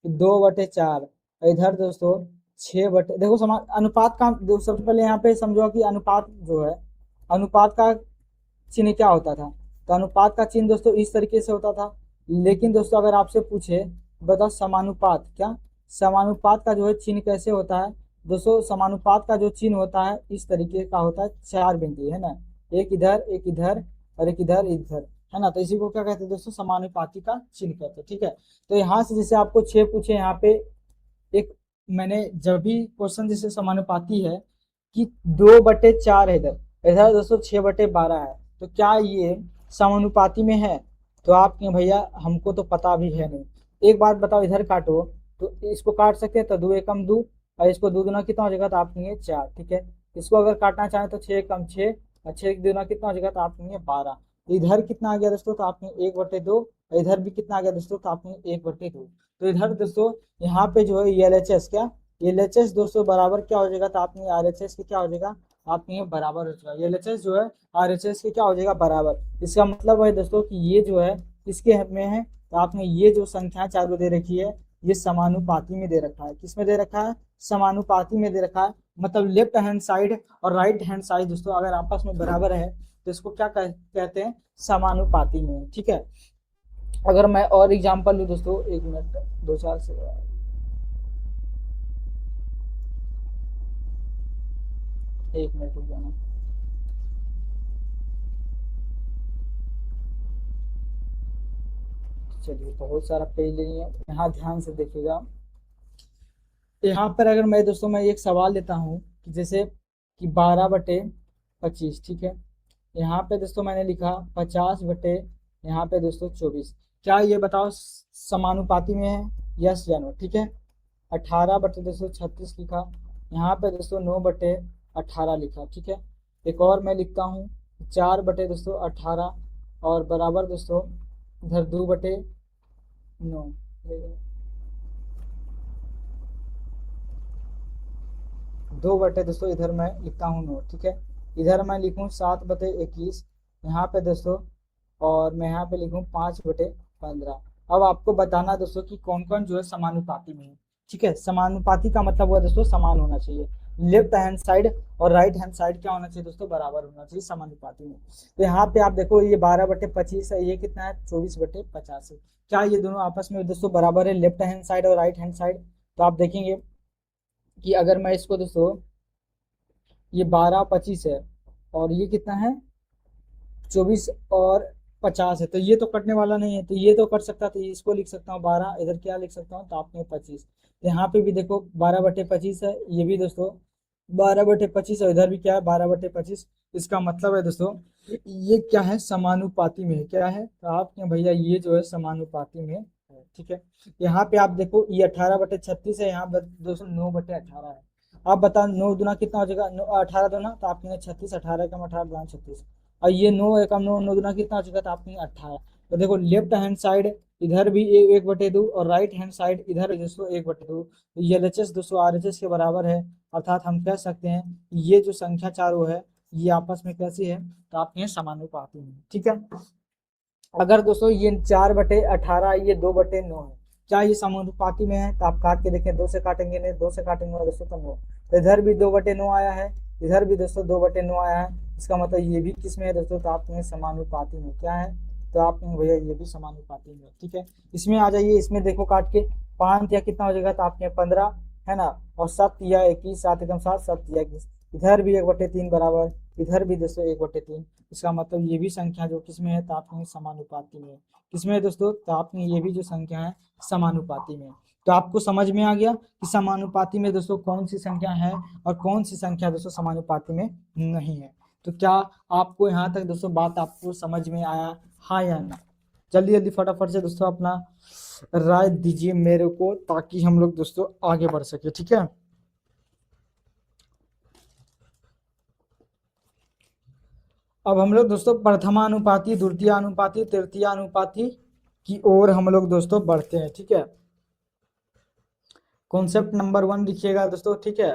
कि 2/4, इधर दोस्तों 6 देखो समान अनुपात का सबसे पहले यहाँ पे समझो कि अनुपात जो है, अनुपात का चिन्ह क्या होता था, तो अनुपात का चिन्ह दोस्तों इस तरीके से होता था। लेकिन दोस्तों अगर आपसे पूछे बताओ समानुपात क्या, समानुपात का जो है चिन्ह कैसे होता है दोस्तों, समानुपात का जो चिन्ह होता है इस तरीके का होता है, 4 बिंदु, है ना, एक इधर और एक इधर इधर, है ना, तो इसी को क्या कहते हैं दोस्तों, समानुपाती का चिन्ह कहते हैं, ठीक है। तो यहाँ से जैसे आपको 6 पूछे यहाँ पे, एक मैंने जब भी क्वेश्चन जैसे समानुपाती है कि 2/4 है, इधर इधर दोस्तों 6/12 है, तो क्या ये समानुपाती में है, तो आप भैया हमको तो पता भी है नहीं। एक बात बताओ, इधर काटो तो इसको काट सकते हैं, तो 2 एकम 2, और इसको 2 दूना कितना हो जाएगा, तो आप कहेंगे 4, ठीक है। इसको अगर काटना चाहें तो 6 एकम 6, अच्छा 1 दूना कितना हो जाएगा, तो आप कहेंगे 12। इधर कितना आ गया दोस्तों, तो आपने 1/2। इधर भी कितना आ गया दोस्तों, तो आपने 1/2। तो इधर दोस्तों यहाँ पे जो है LHS क्या, LHS दोस्तों बराबर क्या हो जाएगा, तो आपने RHS के क्या हो जाएगा, आपने ये बराबर हो जाएगा। LHS जो है RHS के क्या हो जाएगा, बराबर। इसका मतलब है दोस्तों कि ये जो है किसके में है, तो आपने ये जो संख्या चारों दे रखी है, ये समानुपाती में दे रखा है। किस में दे रखा है, समानुपाती में दे रखा है। मतलब लेफ्ट हैंड साइड और राइट हैंड साइड दोस्तों अगर आपस में बराबर है तो इसको क्या कहते हैं, समानुपाती में। ठीक है। अगर मैं और एग्जांपल लूँ दोस्तों, 1 मिनट, 2 4 से 1 मिनट रुक जाना। चलिए बहुत सारा पेज नहीं है, यहाँ ध्यान से देखिएगा। यहाँ पर अगर मैं दोस्तों मैं एक सवाल देता हूँ कि जैसे कि 12/25, ठीक है। यहाँ पे दोस्तों मैंने लिखा 50/, यहाँ पे दोस्तों 24। क्या ये बताओ समानुपाती में है, यस या नो। ठीक है। 18/236 लिखा। यहाँ पे दोस्तों 9/18 लिखा। ठीक है। एक और मैं लिखता हूँ 4/18 और बराबर दोस्तों इधर 2/9, 2 दोस्तों इधर मैं लिखता हूँ 9। ठीक है। इधर मैं लिखूँ 7/21 यहाँ पे दोस्तों, और मैं यहाँ पे लिखूँ 5/15। अब आपको बताना दोस्तों कि कौन कौन जो है समानुपाती में है। ठीक है। समानुपाती का मतलब हुआ दोस्तों समान होना चाहिए। लेफ्ट हैंड साइड और राइट हैंड साइड क्या होना चाहिए दोस्तों, बराबर होना चाहिए समानुपाती में। तो यहाँ पे आप देखो ये 12/25 है, ये कितना है 24/50 है। क्या ये दोनों आपस में दोस्तों बराबर है, लेफ्ट हैंड साइड और राइट हैंड साइड। तो आप देखेंगे कि अगर मैं इसको दोस्तों, ये 12/25 है और ये कितना है 24 और 50 है, तो ये तो कटने वाला नहीं है, तो ये तो कट सकता, तो इसको लिख सकता हूँ 12, इधर क्या लिख सकता हूँ, तो आपने 25। यहाँ पे भी देखो 12/25 है, ये भी दोस्तों 12/25 और इधर भी क्या है 12/25। इसका मतलब है दोस्तों ये क्या है, समानुपाती में है। क्या है, तो आप क्या भैया ये जो है समानुपाती में है। ठीक है। यहाँ पे आप देखो ये 18/36 है, यहाँ दोस्तों 9/18 है। आप बताओ 9 दूना कितना हो जाएगा, 18 दूना, तो आपने 36, 18 कम 18 दूना 36। और ये 9 एकम 9, 9 दूना कितना हो चुका था आपने 18। तो देखो लेफ्ट हैंड साइड इधर भी 1/2 और राइट हैंड साइड इधर दोस्तों 1/2। तो ये LHS दोस्तों RHS के बराबर है। अर्थात हम कह सकते हैं ये जो संख्या चारों है ये आपस में कैसी है, तो आप ये समानुपाती है। ठीक है। अगर दोस्तों ये 4/18 ये 2/9 है, क्या ये समानुपाती में है, तो आप काट के देखें, 2 से काटेंगे नहीं, 2 से काटेंगे दोस्तों तो 9। तो इधर भी 2/9 आया है, इधर भी दोस्तों 2/9 आया है। इसका मतलब ये भी किसमें है दोस्तों, तो आप कहें समानुपाती में। क्या है, तो आप कहें भैया ये भी समानुपाती में। ठीक है। इसमें आ जाइए, इसमें देखो काट के 5 या कितना हो जाएगा, तो आपके 15 है ना, और 7 या 21, 7 एकम 7, 7 या 21। इधर भी 1/3 बराबर, इधर भी दोस्तों 1/3। इसका मतलब ये भी संख्या जो किसमें है, तो आपने समानुपाती में है। किसमें है दोस्तों, तो आपने ये भी जो संख्या है समानुपाती में है। तो आपको समझ में आ गया कि समानुपाती में दोस्तों कौन सी संख्या है और कौन सी संख्या दोस्तों समानुपाती में नहीं है। तो क्या आपको यहाँ तक दोस्तों बात आपको समझ में आया, हाँ या ना। जल्दी जल्दी फटाफट से दोस्तों अपना राय दीजिए मेरे को, ताकि हम लोग दोस्तों आगे बढ़ सके। ठीक है। अब हम लोग दोस्तों प्रथमानुपाती, द्वितीयानुपाती, तृतीयानुपाती की ओर हम लोग दोस्तों बढ़ते हैं। ठीक है। कॉन्सेप्ट नंबर 1 लिखिएगा दोस्तों। ठीक है।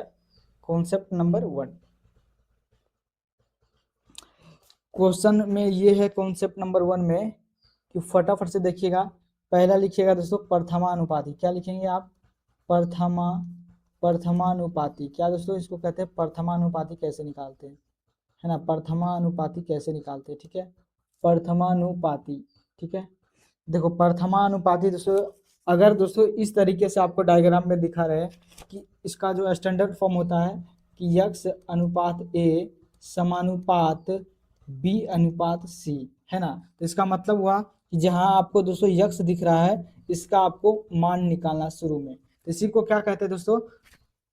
कॉन्सेप्ट नंबर 1 क्वेश्चन में ये है, कॉन्सेप्ट नंबर 1 में कि फटाफट से देखिएगा। पहला लिखिएगा दोस्तों प्रथमानुपाती। क्या लिखेंगे आप, प्रथमा प्रथमानुपाती। क्या दोस्तों इसको कहते हैं, प्रथमानुपाती कैसे निकालते हैं, है ना, प्रथमानुपाती कैसे निकालते हैं। ठीक है। प्रथमानुपाती। ठीक है। देखो प्रथमानुपाती दोस्तों, अगर दोस्तों इस तरीके से आपको डायग्राम में दिखा रहे कि इसका जो स्टैंडर्ड फॉर्म होता है कि x अनुपात a समानुपात b अनुपात c, है ना। तो इसका मतलब हुआ कि जहां आपको दोस्तों x दिख रहा है इसका आपको मान निकालना शुरू में, तो इसी को क्या कहते हैं दोस्तों,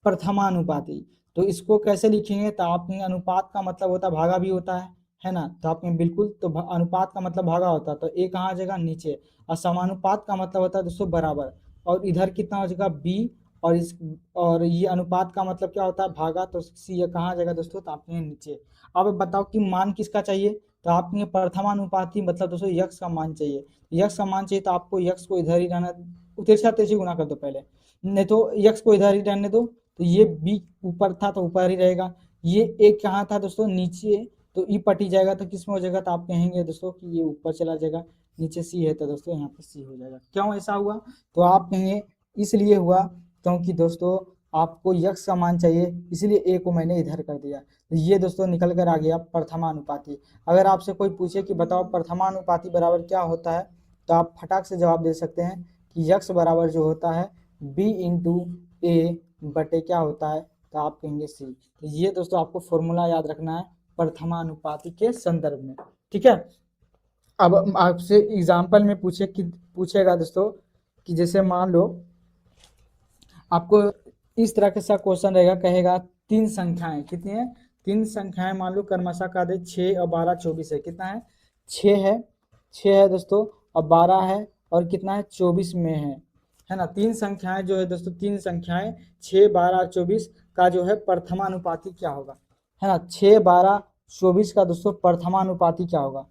प्रथमानुपाती। तो इसको कैसे लिखेंगे, तो आपने अनुपात का मतलब होता है भागा भी होता है ना। तो आपने बिल्कुल, तो अनुपात का मतलब भागा होता है, तो a कहाँ आ जाएगा नीचे, और समानुपात का मतलब होता है दोस्तों बराबर, और इधर कितना हो जाएगा b और ये अनुपात का मतलब क्या होता है, भागा, तो सी ये कहाँ आ जाएगा दोस्तों, तो आपके नीचे। अब बताओ कि मान किसका चाहिए, तो आपके प्रथमानुपाती मतलब दोस्तों यक्स का मान चाहिए। यक्स का मान चाहिए तो आपको यक्स को इधर ही रहना, तिरछा तिरछी गुना कर दो पहले, नहीं तो यक्स को इधर ही रहने दो, तो ये बी ऊपर था तो ऊपर ही रहेगा, ये एक कहाँ था दोस्तों, नीचे, तो ई पटी जाएगा तो किस में हो जाएगा, तो आप कहेंगे दोस्तों कि ये ऊपर चला जाएगा, नीचे सी है तो दोस्तों यहाँ पे सी हो जाएगा। क्यों ऐसा हुआ, तो आप कहेंगे इसलिए हुआ क्योंकि दोस्तों आपको यक्स का मान चाहिए, इसलिए ए को मैंने इधर कर दिया, तो ये दोस्तों निकल कर आ गया प्रथमानुपाती। अगर आपसे कोई पूछे कि बताओ प्रथमानुपाती बराबर क्या होता है, तो आप फटाक से जवाब दे सकते हैं कि यक्स बराबर जो होता है बी इंटू ए बटे क्या होता है, तो आप कहेंगे सी। तो ये दोस्तों आपको फॉर्मूला याद रखना है प्रथमानुपाती के संदर्भ में, ठीक है। अब आपसे एग्जाम्पल में पूछेगा दोस्तों कि जैसे मान लो आपको इस तरह के सा क्वेश्चन रहेगा, कहेगा तीन संख्याएं कितनी है, तीन संख्याएं मान लो क्रमशः का दे 6 और 12 24 है, कितना है 6 है दोस्तों, और 12 है, और कितना है 24 में है ना। तीन संख्याएं जो है दोस्तों, तीन संख्याएं 6 12 24 का जो है प्रथमानुपाती क्या होगा, है ना। 6 12 24 का दोस्तों प्रथमानुपाती क्या होगा,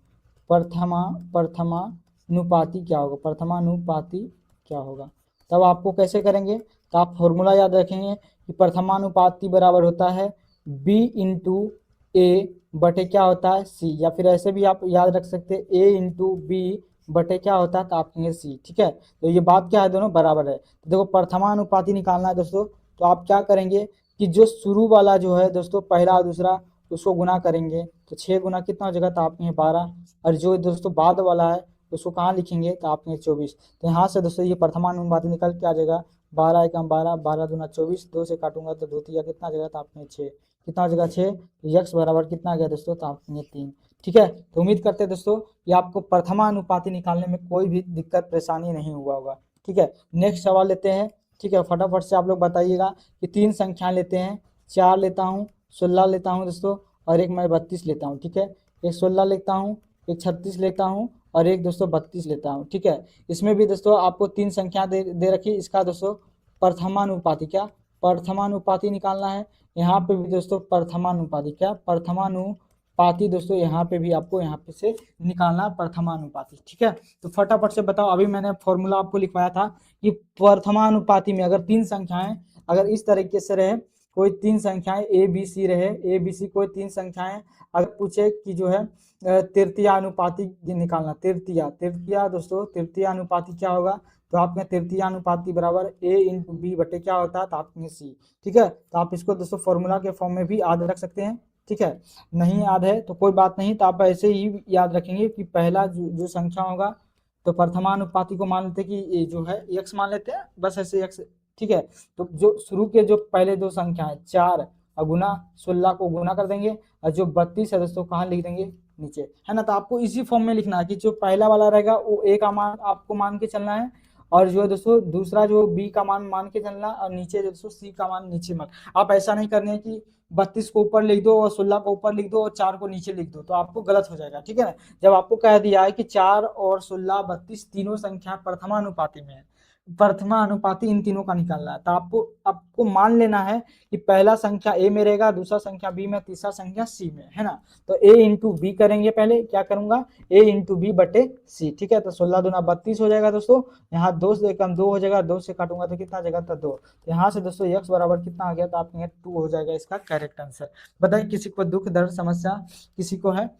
प्रथमानुपाती क्या होगा, प्रथमानुपाती क्या होगा। तब आपको कैसे करेंगे, तो आप फॉर्मूला याद रखेंगे कि प्रथमानुपाती बराबर होता है b इंटू ए बटे क्या होता है सी, या फिर ऐसे भी आप याद रख सकते हैं a इंटू बी बटे क्या होता है, तो आप कहेंगे सी, ठीक है। तो ये बात क्या है, दोनों बराबर है। तो देखो प्रथमानुपाती निकालना है दोस्तों, तो आप क्या करेंगे कि जो शुरू वाला जो है दोस्तों पहला और दूसरा उसको गुना करेंगे, तो 6 गुना कितना हो जाएगा, तो आप कहेंगे 12, और जो दोस्तों बाद वाला है उसको कहाँ लिखेंगे, तो आप कहेंगे 24। तो यहाँ से दोस्तों ये प्रथमानुपाती निकल के आ जाएगा 12 एकम 12, 12 दूना 24, 2 से काटूंगा तो 2 तिया कितना आ जाएगा, तो आप कहेंगे 6, कितना हो जाएगा 6, तो यक्स बराबर कितना आ गया दोस्तों, तो आप कहेंगे 3, ठीक है। तो उम्मीद करते हैं दोस्तों कि आपको प्रथमानुपाती निकालने में कोई भी दिक्कत परेशानी नहीं हुआ होगा, ठीक है। नेक्स्ट सवाल लेते हैं, ठीक है। फटाफट से आप लोग बताइएगा कि तीन संख्या लेते हैं, 4 लेता हूँ, 16 लेता हूँ दोस्तों, और एक मैं 32 लेता हूँ, ठीक है। एक 16 लेता हूँ, एक 36 लेता हूँ, और एक दोस्तों 32 लेता हूँ, ठीक है। इसमें भी दोस्तों आपको तीन संख्या दे रखी, इसका दोस्तों प्रथमानुपाती क्या, प्रथमानुपाती निकालना है। यहाँ पे भी दोस्तों प्रथमानुपाती क्या, प्रथमानुपाती दोस्तों यहाँ पे भी आपको यहाँ पे से निकालना प्रथमानुपाती, ठीक है। तो फटाफट से बताओ, अभी मैंने फॉर्मूला आपको लिखवाया था कि प्रथमानुपाती में अगर तीन संख्याएं अगर इस तरीके से रहे, कोई तीन संख्याएं ए बी सी रहे, ए बी सी कोई तीन संख्याएं, अगर पूछे कि जो है तृतीय अनुपाती निकालना, तृतीय दोस्तों तृतीय अनुपाती क्या होगा, तो आपके तृतीय अनुपाती बराबर ए इंटू बी बटे क्या होता है, तो आपके सी, ठीक है। तो आप इसको दोस्तों फॉर्मूला के फॉर्म में भी याद रख सकते हैं, ठीक है। नहीं याद है तो कोई बात नहीं, तो आप ऐसे ही याद रखेंगे कि पहला जो संख्या होगा, तो प्रथमानुपाती को मान लेते कि ये जो है एक्स मान लेते हैं, बस ऐसे एक्स, ठीक है। तो जो शुरू के जो पहले दो संख्या है 4 और गुना 16 को गुना कर देंगे, और जो 32 है दोस्तों कहाँ लिख देंगे, नीचे, है ना। तो आपको इसी फॉर्म में लिखना है कि जो पहला वाला रहेगा वो ए का मान आपको मान के चलना है, और जो है दोस्तों दूसरा जो बी का मान के चलना, और नीचे जो दोस्तों सी का मान नीचे मत। आप ऐसा नहीं करने कि 32 को ऊपर लिख दो और 16 को ऊपर लिख दो और 4 को नीचे लिख दो, तो आपको गलत हो जाएगा, ठीक है ना। जब आपको कह दिया है कि 4 और 16 32 तीनों संख्या प्रथमानुपाती में है, प्रथमानुपाती इन तीनों का निकालना है, तो आपको आपको मान लेना है कि पहला संख्या ए में रहेगा, दूसरा संख्या बी में, तीसरा संख्या सी में, है ना। तो ए इंटू बी करेंगे, पहले क्या करूंगा, ए इंटू बी बटे सी, ठीक है। तो 16 दूना 32 हो जाएगा दोस्तों, यहाँ 2 से कम 2 हो जाएगा, 2 से काटूंगा तो कितना जाएगा, तो 2। तो यहाँ से दोस्तों x बराबर कितना आ गया, तो आपके 2 हो जाएगा इसका करेक्ट आंसर। बताइए किसी को दुख दर्द समस्या किसी को है,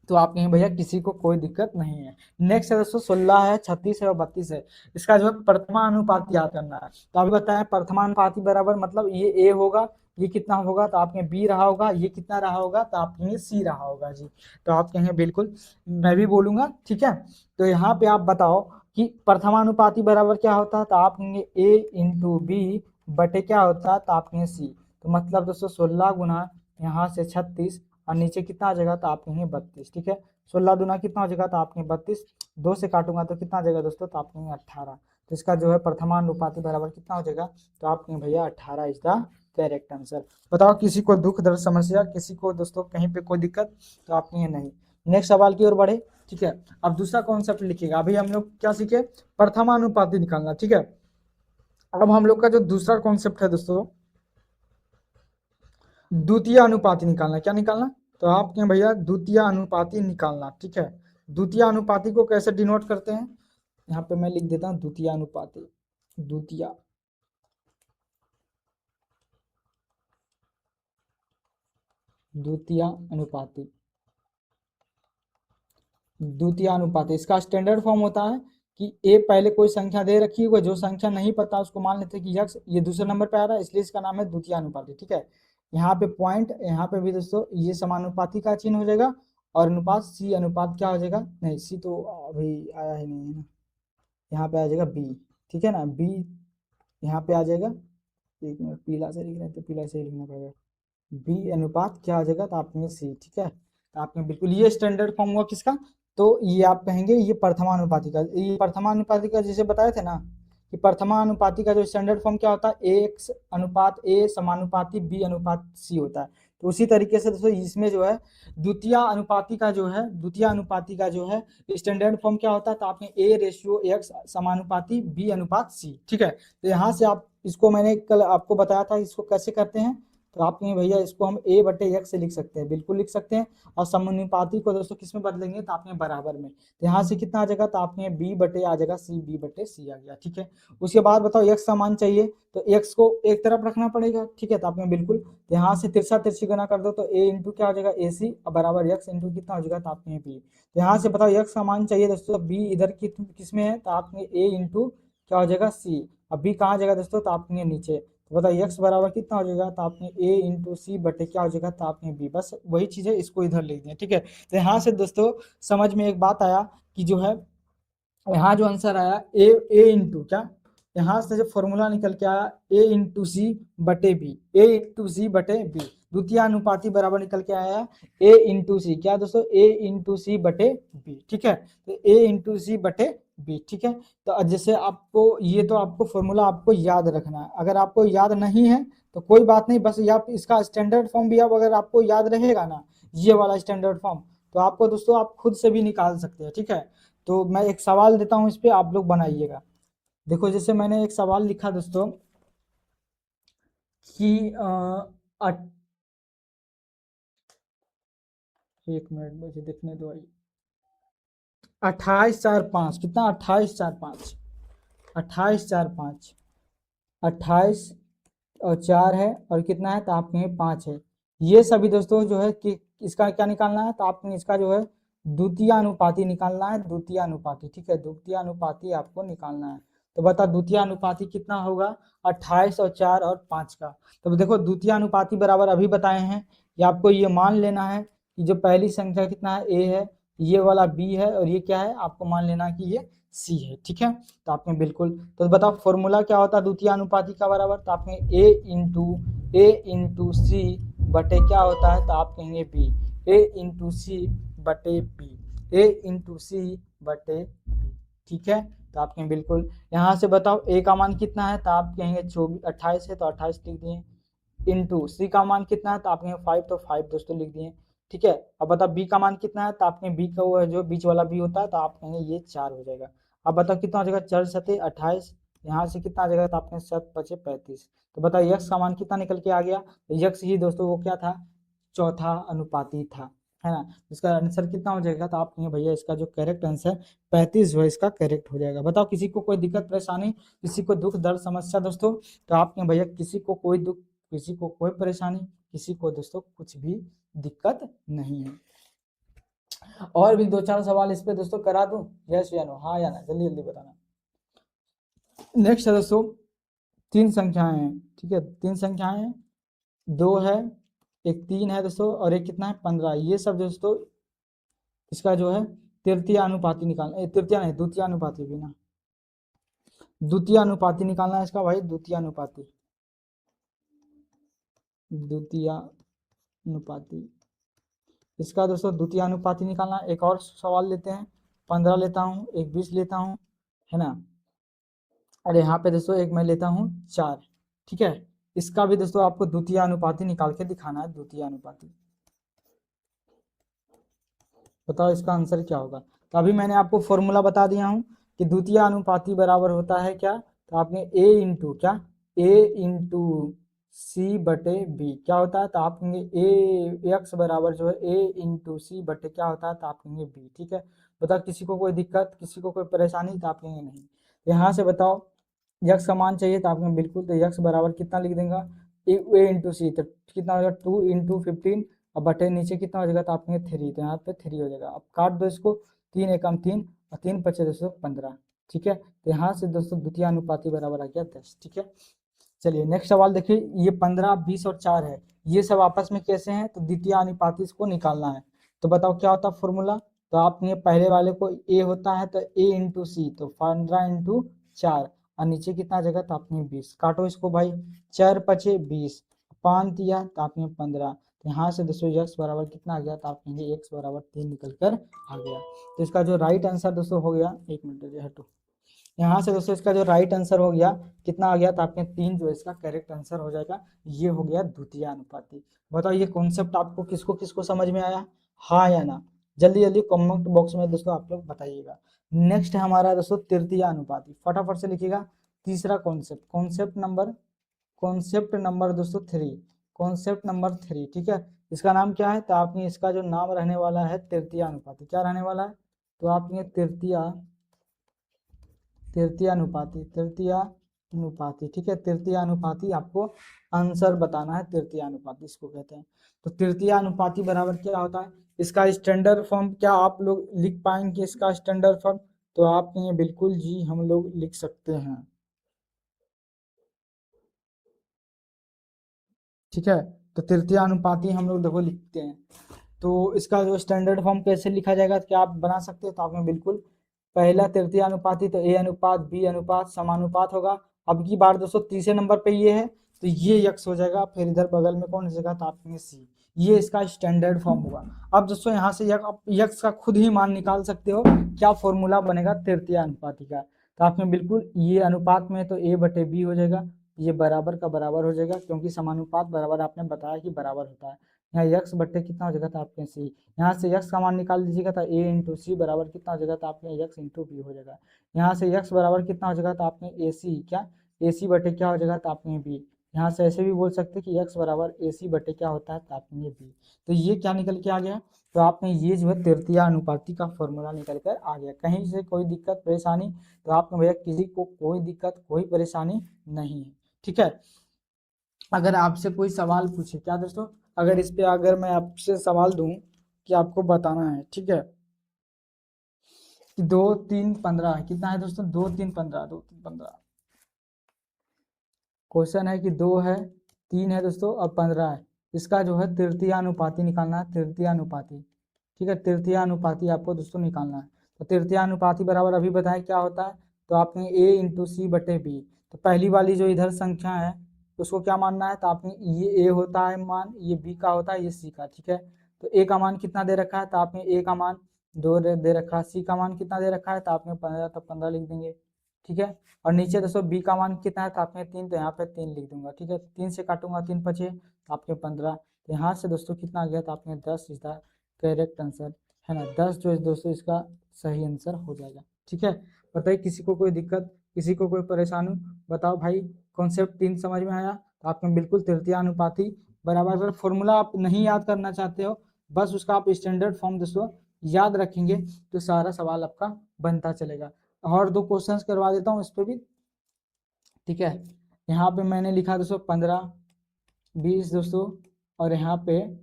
तो आप कहें भैया किसी को कोई दिक्कत नहीं है। नेक्स्ट है दोस्तों 16 है, 36 है और 32 है, इसका जो है प्रथमानुपाती याद करना है। तो अभी बताया प्रथमानुपाती बराबर मतलब ये ए होगा, ये कितना होगा, तो आपके बी रहा होगा, ये कितना रहा होगा, तो आप कहेंगे सी रहा होगा जी। तो आप कहेंगे बिल्कुल, मैं भी बोलूंगा, ठीक है। तो यहाँ पे आप बताओ कि प्रथमानुपाती बराबर क्या होता है, तो आप कहेंगे ए इंटू बी बटे क्या होता है, तो आप कहेंगे सी। तो मतलब दोस्तों 16 गुना यहाँ से 36 और नीचे कितना आ जाएगा, तो आप कहेंगे 32, ठीक है। 16 दूना कितना हो जाएगा, तो आप कहेंगे 32, 2 से काटूंगा तो कितना आ जाएगा दोस्तों, तो आप कहेंगे 18। तो इसका जो है प्रथमानुपाती बराबर कितना हो जाएगा, तो आप कहेंगे भैया 18 इज द करेक्ट आंसर। बताओ किसी को दुख दर्द समस्या किसी को दोस्तों कहीं पे कोई दिक्कत, तो आप कहेंगे नहीं। नेक्स्ट सवाल की ओर बढ़े, ठीक है। अब दूसरा कॉन्सेप्ट लिखिएगा, अभी हम लोग क्या सीखे, प्रथमानुपाती निकालना, ठीक है। अब हम लोग का जो दूसरा कॉन्सेप्ट है दोस्तों, द्वितीय अनुपाती निकालना। क्या निकालना? तो आपके भैया द्वितीय अनुपाती निकालना, ठीक है। द्वितीय अनुपाती को कैसे डिनोट करते हैं? यहाँ पे मैं लिख देता हूँ द्वितीय अनुपाती। द्वितीय द्वितीय अनुपाती द्वितीय अनुपात, इसका स्टैंडर्ड फॉर्म होता है कि ए पहले कोई संख्या दे रखी होगी, जो संख्या नहीं पता उसको मान लेते हैं कि यक्स ये दूसरे नंबर पे आ रहा है, इसलिए इसका नाम है द्वितीय अनुपाती, ठीक है। यहाँ पे पॉइंट, यहाँ पे भी दोस्तों ये समानुपाती का चिन्ह हो जाएगा, और अनुपात सी अनुपात क्या हो जाएगा, नहीं सी तो अभी आया ही नहीं है ना, यहाँ पे आ जाएगा बी, ठीक है ना, बी यहाँ पे आ जाएगा। एक मिनट, पीला से लिख रहे हैं तो पीला से ही लिखना पड़ेगा। बी अनुपात क्या आ जाएगा, तो आपने सी, ठीक है। तो आपने बिल्कुल ये स्टैंडर्ड फॉर्म हुआ किसका, तो ये आप कहेंगे ये प्रथमानुपाती का, ये प्रथमानुपाती का जैसे बताए थे ना कि प्रथमानुपाती का जो स्टैंडर्ड फॉर्म क्या होता है, ए एक्स अनुपात ए समानुपाती बी अनुपात सी होता है। तो उसी तरीके से दोस्तों इसमें जो है द्वितीय अनुपाती का जो है, द्वितीय अनुपाती का जो है स्टैंडर्ड फॉर्म क्या होता है, तो आपने ए रेशियो एक्स समानुपाती बी अनुपात सी, ठीक है। तो यहाँ से आप इसको मैंने कल आपको बताया था इसको कैसे करते हैं, तो आप कहें भैया इसको हम ए बटे एक्स से लिख सकते हैं, बिल्कुल लिख सकते हैं। और समानुपाती को दोस्तों किस में बदलेंगे, तो आपने बराबर में, तो यहाँ से कितना आ जाएगा, तो आपने बी बटे आ जाएगा सी, बी बटे सी आ गया, ठीक है। उसके बाद बताओ एक्स का मान चाहिए, तो एक्स को एक तरफ रखना पड़ेगा, ठीक है। तो आपने बिल्कुल, तो यहाँ से तिरछा तिरछी गुना कर दो, तो ए इंटू क्या हो जाएगा ए सी बराबर एक्स इंटू कितना हो जाएगा, तो आपने बी। तो यहाँ से बताओ एक्स का मान चाहिए दोस्तों, बी इधर किस में है, तो आपने ए इंटू क्या हो जाएगा सी, अब बी कहाँ जाएगा दोस्तों, तो आपने नीचे। तो बताइए एक्स बराबर कितना हो जाएगा, तो आपने ए इंटू सी बटे क्या हो जाएगा, तो आपने बी, बस वही चीज है, इसको इधर लिख दिया, ठीक है। तो यहाँ से दोस्तों समझ में एक बात आया कि जो है यहाँ जो आंसर आया ए इंटू क्या, यहाँ से जो फॉर्मूला निकल के आया ए इंटू सी बटे बी, ए इंटू सी बटे बी, द्वितीय अनुपाती बराबर निकल के आया ए इंटू सी, क्या दोस्तों, ए इंटू सी बटे बी, ठीक है। तो ए इंटू सी बटे बी, ठीक है। तो जैसे आपको ये, तो आपको फॉर्मूला आपको याद रखना है, अगर आपको याद नहीं है तो कोई बात नहीं, बस या इसका स्टैंडर्ड फॉर्म भी अब अगर आपको याद रहेगा ना, ये वाला स्टैंडर्ड फॉर्म, तो आपको दोस्तों आप खुद से भी निकाल सकते हैं, ठीक है। तो मैं एक सवाल देता हूं, इस पे आप लोग बनाइएगा। देखो जैसे मैंने एक सवाल लिखा दोस्तों कि एक मिनट मुझे देखने दो भाई, 28 4 5 कितना, 28 4 5, 28 4 5, 28 और 4 है, और कितना है, तो आपके 5 है। ये सभी दोस्तों जो है कि इसका क्या निकालना है, तो आपने इसका जो है द्वितीय अनुपाती निकालना है, द्वितीय अनुपाती, ठीक है, द्वितीय अनुपाती आपको निकालना है। तो बता द्वितीय अनुपाती कितना होगा, 28 और 4 और 5 का। तो देखो द्वितीय अनुपाती बराबर अभी बताए हैं कि आपको ये मान लेना है कि जो पहली संख्या कितना है, ए है, ये वाला बी है, और ये क्या है, आपको मान लेना है कि ये सी है, ठीक है। तो आपने बिल्कुल, तो बताओ फॉर्मूला क्या होता है द्वितीय अनुपाती का बराबर, तो आपने ए इंटू सी बटे क्या होता है, तो आप कहेंगे बी, ए इंटू सी बटे बी, ए इंटू सी बटे बी, ठीक है। तो आपके बिल्कुल, यहाँ से बताओ ए का मान कितना है, तो आप कहेंगे 24 28 है, तो 28 लिख दिए, इंटू सी का मान कितना है, तो आपने 5, तो 5 दोस्तों लिख दिए, ठीक है। अब बताओ बी का मान कितना है, तो आपने बी का वो जो बीच वाला बी होता है, तो आप कहेंगे ये 4 हो जाएगा। अब बताओ कितना हो जाएगा, 4 सते 28, यहाँ से कितना आ जाएगा, तो आपने 7 बचे 35। तो बताओ यक्स का मान कितना निकल के आ गया, यक्स ही दोस्तों वो क्या था, चौथा अनुपाती था, है ना। इसका आंसर कितना हो जाएगा, तो आप कहेंगे भैया इसका जो करेक्ट आंसर 35 जो है इसका करेक्ट हो जाएगा। बताओ किसी को कोई दिक्कत परेशानी, किसी को दुख दर्द समस्या दोस्तों, तो आप कहें भैया किसी को कोई दुख, किसी को कोई परेशानी, किसी को दोस्तों कुछ भी दिक्कत नहीं है। और भी 2 4 सवाल इस पे दोस्तों करा दूं, यस या नो, हाँ या ना, जल्दी जल्दी बताना। नेक्स्ट है दोस्तों, 3 संख्याएं हैं, ठीक है, 3 संख्याएं हैं, 2 है, एक 3 है दोस्तों, और एक कितना है 15। ये सब दोस्तों इसका जो है तृतीय अनुपाती निकालना, तृतीय नहीं द्वितीय अनुपाती भी ना, द्वितीय अनुपाती निकालना है इसका भाई, द्वितीय अनुपाती, द्वितीय अनुपाती, इसका दोस्तों द्वितीय अनुपाती निकालना। एक और सवाल लेते हैं, 15 लेता हूँ, एक 20 लेता हूँ, है ना, और यहाँ पे दोस्तों एक मैं लेता हूँ 4, ठीक है। इसका भी दोस्तों आपको द्वितीय अनुपाती निकाल के दिखाना है, द्वितीय अनुपाती। बताओ इसका आंसर क्या होगा। तो अभी मैंने आपको फॉर्मूला बता दिया हूँ कि द्वितीय अनुपाती बराबर होता है क्या, तो आपने ए इंटू क्या, ए इंटू सी बटे बी क्या होता है, तो आप कहेंगे ए एक्स बराबर जो है ए इंटू सी बटे क्या होता है, तो आप कहेंगे बी। ठीक है, बताओ किसी को कोई दिक्कत, किसी को कोई परेशानी, तो आप कहेंगे नहीं। यहाँ से बताओ यक्स का मान चाहिए, तो आपने बिल्कुल, तो यक्स बराबर कितना लिख देंगे, ए इंटू सी, तो कितना हो जाएगा 2 इंटू 15, और बटे नीचे कितना हो जाएगा, तो आपने 3, तो यहाँ पे 3 हो जाएगा। अब काट दो इसको, 3 एकम 3 और 3 पचे दोस्तों 15। ठीक है, तो यहाँ से दोस्तों द्वितीय अनुपाती बराबर आ गया 10। ठीक है, चलिए नेक्स्ट सवाल देखिए, ये 15, 20 और 4 है, ये सब आपस में कैसे हैं, तो द्वितीय अनुपाती इसको निकालना है। तो बताओ क्या होता है फॉर्मूला, तो आपने पहले वाले को ए होता है तो ए इंटू सी, तो 15 इंटू 4, और नीचे कितना जगह, तो आपने 20, काटो इसको भाई, 4 पचे 20, 5 दिया तो आपने 15, तो यहाँ से दोस्तों एक्स बराबर कितना आ गया, तो आप कहेंगे एक्स बराबर 3 निकल कर आ गया। तो इसका जो राइट आंसर दोस्तों हो गया, एक मिनट हटो, यहाँ से दोस्तों इसका जो राइट आंसर हो गया कितना आ गया, तो आपके 3 जो इसका करेक्ट आंसर हो जाएगा। ये हो गया द्वितीय अनुपाती। बताओ ये कॉन्सेप्ट आपको किसको किसको समझ में आया, हाँ या ना, जल्दी जल्दी कमेंट बॉक्स में दोस्तों आप लोग बताइएगा। नेक्स्ट है हमारा दोस्तों तृतीय अनुपाती, फटाफट से लिखिएगा। तीसरा कॉन्सेप्ट, कॉन्सेप्ट नंबर दोस्तों 3, कॉन्सेप्ट नंबर 3। ठीक है, इसका नाम क्या है, तो आपने इसका जो नाम रहने वाला है तृतीय अनुपाती, क्या रहने वाला है, तो आपने तृतीय अनुपाती। ठीक है, तृतीय अनुपाती आपको आंसर बताना है, तृतीय अनुपाती इसको कहते हैं। तो तृतीय अनुपाती बराबर क्या होता है, इसका स्टैंडर्ड फॉर्म क्या आप लोग लिख पाएंगे, इसका स्टैंडर्ड फॉर्म, तो आप ये बिल्कुल जी हम लोग लिख सकते हैं। ठीक है, तो तृतीय अनुपाती हम लोग देखो लिखते हैं, तो इसका जो स्टैंडर्ड फॉर्म कैसे लिखा जाएगा, क्या आप बना सकते हो, तो आपने बिल्कुल पहला तृतीय अनुपाती तो ए अनुपात बी अनुपात समानुपात होगा। अब की बार दोस्तों तीसरे नंबर पे ये है, तो ये यक्स हो जाएगा, फिर इधर बगल में कौन जगह, तो आपके सी, ये इसका स्टैंडर्ड फॉर्म होगा। अब दोस्तों यहाँ से यक्स का खुद ही मान निकाल सकते हो, क्या फॉर्मूला बनेगा तृतीय अनुपाती का, तो आपने बिल्कुल ये अनुपात में तो ए बटे बी हो जाएगा, ये बराबर का बराबर हो जाएगा, क्योंकि समानुपात बराबर आपने बताया कि बराबर होता है। यहाँ यक्स बट्टे कितना हो जाएगा, तो आपके सी, यहाँ से यक्स का मान निकाल दीजिएगा, तो ए इंटू सी बराबर कितना हो जाएगा, तो आपके यक्स इंटू बी हो जाएगा। यहाँ से यक्स बराबर कितना हो जाएगा, तो आपने ए सी क्या, ए सी बटे क्या हो जाएगा, तो आपने बी। यहाँ से ऐसे भी बोल सकते हैं कि यक्स बराबर ए सी बटे क्या होता है, तो आपने बी। तो ये क्या निकल के आ गया, तो आपने ये जो है तृतीय अनुपाती का फॉर्मूला निकल कर आ गया। कहीं से कोई दिक्कत परेशानी, तो आपने भैया किसी को कोई दिक्कत कोई परेशानी नहीं है। ठीक है, अगर आपसे कोई सवाल पूछे क्या दोस्तों, अगर इस पे अगर मैं आपसे सवाल दूं कि आपको बताना है, ठीक है, कि 2 3 15 कितना है दोस्तों, 2 3 15, 2 3 15 क्वेश्चन है कि 2 है, 3 है दोस्तों और 15 है, इसका जो है तृतीय अनुपाती निकालना है, तृतीय अनुपाती। ठीक है, तृतीय अनुपाती आपको दोस्तों निकालना है। तो तृतीय अनुपाती बराबर अभी बताएं क्या होता है, तो आपने ए इंटू सी बटे बी, तो पहली वाली जो इधर संख्या है उसको क्या मानना है, तो आपने ये ए होता है मान, ये बी का होता है, ये सी का। ठीक है, तो ए का मान कितना दे रखा है, तो आपने ए का मान 2 दे रखा है, सी का मान कितना दे रखा है, तो आपने 15, तो 15 लिख देंगे। ठीक है, और नीचे दोस्तों बी का मान कितना है, तो आपने 3, तो यहाँ पे 3 लिख दूंगा। ठीक है, 3 से काटूंगा 3 पचे, तो आपके 15, तो यहाँ से दोस्तों कितना आ गया, तो आपने 10 इज द करेक्ट आंसर, है ना, 10 जो है दोस्तों इसका सही आंसर हो जाएगा। ठीक है, बताइए किसी को कोई दिक्कत, किसी को कोई परेशानी, बताओ भाई। कॉन्सेप्ट 3 समझ में आया, तो आपने बिल्कुल तृतीय अनुपाती बराबर, अगर फॉर्मूला आप नहीं याद करना चाहते हो, बस उसका आप स्टैंडर्ड फॉर्म दोस्तों याद रखेंगे, तो सारा सवाल आपका बनता चलेगा। और 2 क्वेश्चंस करवा देता हूँ इस पे भी। ठीक है, यहाँ पे मैंने लिखा दोस्तों 15 20 दोस्तों, और यहाँ पे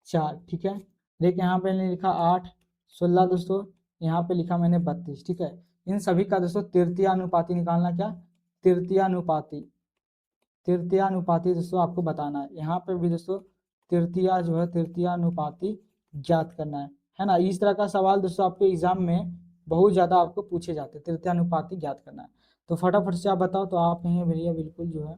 4। ठीक है, लेकिन यहाँ पे मैंने लिखा 8 16 दोस्तों, यहाँ पे लिखा मैंने 32। ठीक है, इन सभी का दोस्तों तृतीय अनुपाती निकालना, क्या तृतीय अनुपाती, तृतीय अनुपाती दोस्तों आपको बताना है। यहाँ पे भी दोस्तों तृतीय जो है तृतीय अनुपाती ज्ञात करना है ना। इस तरह का सवाल दोस्तों आपके एग्जाम में बहुत ज्यादा आपको पूछे जाते हैं, तृतीय अनुपाती ज्ञात करना है। तो फटाफट से आप बताओ, तो आप नहीं भैया बिल्कुल जो है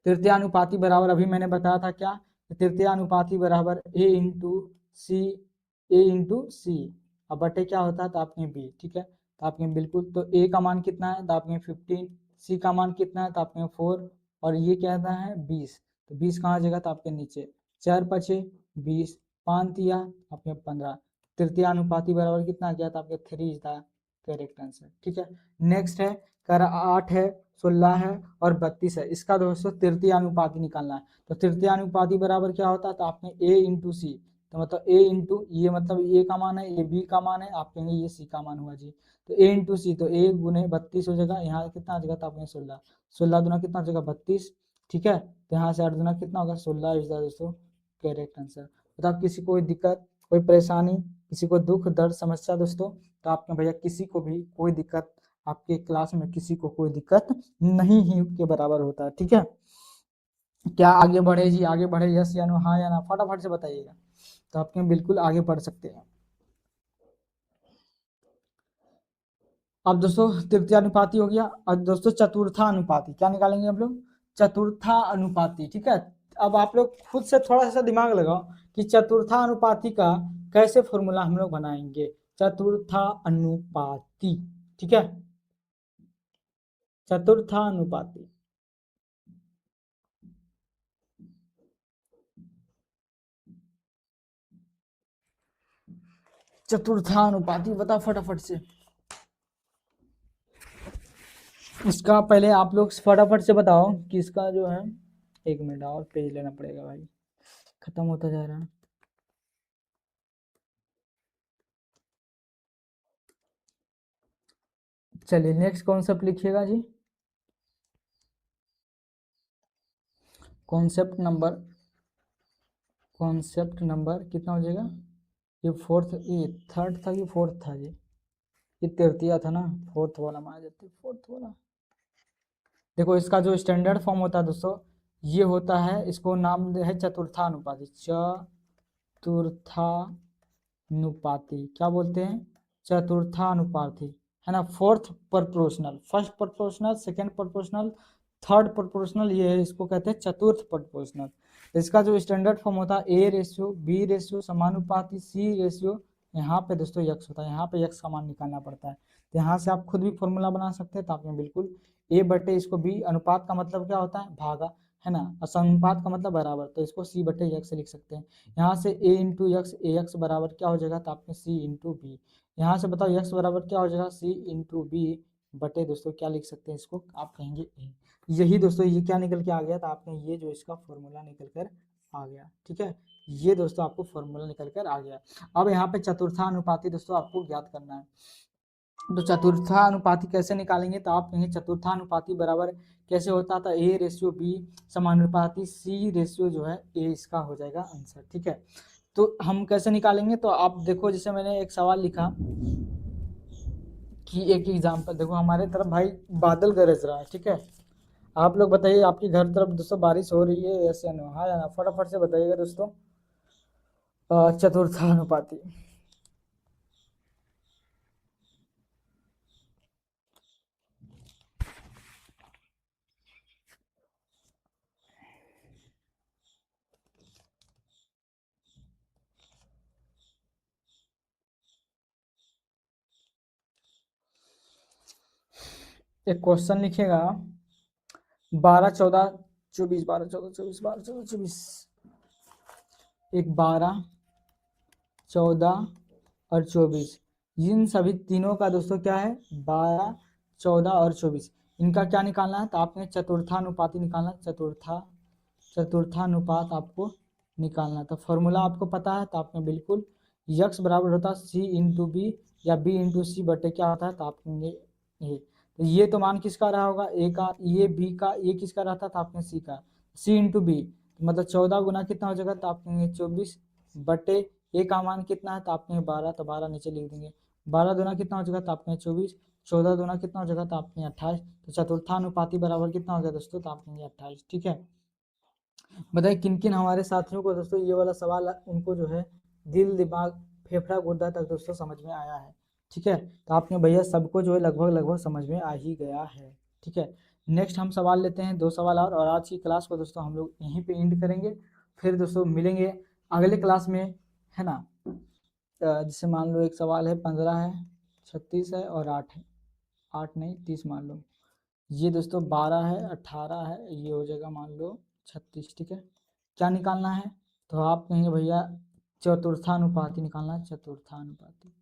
तृतीय अनुपाती बराबर अभी मैंने बताया था क्या, तृतीय अनुपाती बराबर ए इंटू सी, ए इंटू सी, अब बटे क्या होता है, तो आपने बी। ठीक है, तो आपने बिल्कुल, तो ए का मान कितना है, तो आपने 15, सी का मान कितना है, तो आपने 4, और ये कहता है 20, तो 20 कहाँ जगह, तो आपके नीचे 4 पचे 20, 5 दिया आपने 15, तृतीय अनुपाती बराबर कितना आ गया, तो आपके 3 इज द करेक्ट आंसर। ठीक है, नेक्स्ट है कह रहा 8 है, 16 है और 32 है, इसका दोस्तों तृतीय अनुपाती निकालना है। तो तृतीय अनुपाती बराबर क्या होता है, तो आपने a इंटू सी, तो मतलब a इंटू ये मतलब a का मान है, ये b का मान है, आप कहेंगे ये c का मान हुआ जी। तो a इंटू सी, तो a गुने 32 हो जाएगा, यहाँ कितना आ जाएगा, तो आपने 16, 16 दुना कितना हो जाएगा 32, ठीक है। तो यहाँ से 8 दुना कितना होगा 16, इज द दोस्तों करेक्ट आंसर। बताओ किसी कोई दिक्कत, कोई परेशानी, किसी को दुख दर्द समस्या दोस्तों, तो आपके भैया किसी को भी कोई दिक्कत, आपके क्लास में किसी को कोई दिक्कत नहीं ही के बराबर होता है, ठीक है। क्या आगे बढ़े जी, आगे बढ़े, यस या नो, हाँ या ना, फटाफट से बताइएगा, तो आपके बिल्कुल आगे बढ़ सकते हैं। अब दोस्तों तृतीय अनुपाती हो गया, अब दोस्तों चतुर्था अनुपाती क्या निकालेंगे हम लोग, चतुर्था अनुपाती, ठीक है। अब आप लोग खुद से थोड़ा सा दिमाग लगाओ कि चतुर्था अनुपाती का कैसे फॉर्मूला हम लोग बनाएंगे, चतुर्था अनुपाती, ठीक है, चतुर्था अनुपाती। चतुर्था अनुपाती बता फटाफट से, इसका पहले आप लोग फटाफट से बताओ कि इसका जो है, एक मिनट और पेज लेना पड़ेगा भाई, खत्म होता जा रहा है। चलिए नेक्स्ट कॉन्सेप्ट लिखिएगा जी, कॉन्सेप्ट नंबर, कॉन्सेप्ट नंबर कितना हो जाएगा, ये फोर्थ, ये थर्ड था कि फोर्थ था जी, ये तृतीय था ना, फोर्थ वाला मान जाते, फोर्थ वाला। देखो इसका जो स्टैंडर्ड फॉर्म होता है दोस्तों, ये होता है, इसको नाम है चतुर्थानुपाती, चतुर्थानुपाती क्या बोलते हैं, चतुर्थानुपाती, है ना। Fourth proportional, first proportional, second proportional, third proportional, ये है, इसको कहते हैं चतुर्थ प्रोपोर्शनल। इसका जो स्टैंडर्ड फॉर्म होता है ए रेशियो बी रेशियो समानुपाती सी रेशियो, यहाँ पे दोस्तों यक्स होता है, यहाँ पे यक्स का मान निकालना पड़ता है। तो यहाँ से आप खुद भी फॉर्मूला बना सकते हैं, तो आपने बिल्कुल ए बटे इसको बी, अनुपात का मतलब क्या होता है भागा, है ना, असनुपात का मतलब बराबर, तो इसको सी बटे यक्स लिख सकते हैं। यहाँ से ए इंटू यक्स, ए यक्स बराबर क्या हो जाएगा, तो आपने सी इंटू बी, यहाँ से बताओ यक्स बराबर क्या हो जाएगा, सी इंटू बी बटे दोस्तों क्या लिख सकते हैं, इसको आप कहेंगे ए। यही दोस्तों ये क्या निकल के आ गया, तो आपने ये जो इसका फॉर्मूला निकल कर आ गया, ठीक है, ये दोस्तों आपको फॉर्मूला निकल कर आ गया। अब यहाँ पे चतुर्थानुपाती दोस्तों आपको ज्ञात करना है, तो चतुर्थानुपाती कैसे निकालेंगे, तो आप कहेंगे चतुर्थानुपाती बराबर कैसे होता था, ए रेशियो बी समानुपाती सी रेशियो जो है ए, इसका हो जाएगा आंसर, ठीक है। तो हम कैसे निकालेंगे, तो आप देखो जैसे मैंने एक सवाल लिखा कि एक एग्जाम्पल देखो, हमारे तरफ भाई बादल गरज रहा है, ठीक है। आप लोग बताइए आपकी घर तरफ दोस्तों बारिश हो रही है, यस या नो, हाँ या ना, फटाफट से बताइएगा दोस्तों। चतुर्थानुपाती, एक क्वेश्चन लिखिएगा, 12 14 24, 12 14 24, 12 14 24, एक 12 14 और 24, इन सभी तीनों का दोस्तों क्या है, 12 14 और 24, इनका क्या निकालना है, तो आपने चतुर्थानुपाती निकालना, चतुर्थानुपात आपको निकालना है। तो फॉर्मूला आपको पता है, तो आपने बिल्कुल यक्स बराबर होता है सी इंटू बी या बी इंटू सी बटे क्या होता है, तो आपने ये, तो ये तो मान किसका रहा होगा, ए का, ये बी का, ये किसका रहता था, आपने सी का, सी इंटू बी, मतलब 14 गुना कितना हो जाएगा, तो आपने 24 बटे ए का मान कितना है, तो आपने 12, तो 12 नीचे लिख देंगे, 12 दूना कितना हो जाएगा, तो आपने 24, 14 दूना कितना हो जाएगा, तो आपने 28, तो चतुर्थानुपाती बराबर कितना हो गया दोस्तों, तो आपने 28, ठीक है। बताइए किन किन हमारे साथियों को दोस्तों ये वाला सवाल उनको जो है दिल दिमाग फेफड़ा गुर्दा तक दोस्तों समझ में आया है, ठीक है। तो आपने भैया सबको जो है लगभग लगभग समझ में आ ही गया है, ठीक है। नेक्स्ट हम सवाल लेते हैं, दो सवाल और आज की क्लास को दोस्तों हम लोग यहीं पे एंड करेंगे, फिर दोस्तों मिलेंगे अगले क्लास में, है ना। जैसे मान लो एक सवाल है 15 है, 36 है और 8 है, 8 नहीं 30 मान लो, ये दोस्तों 12 है, 18 है, ये हो जाएगा मान लो 36, ठीक है। क्या निकालना है, तो आप कहेंगे भैया चतुर्थानुपाती निकालना है, चतुर्थानुपाती।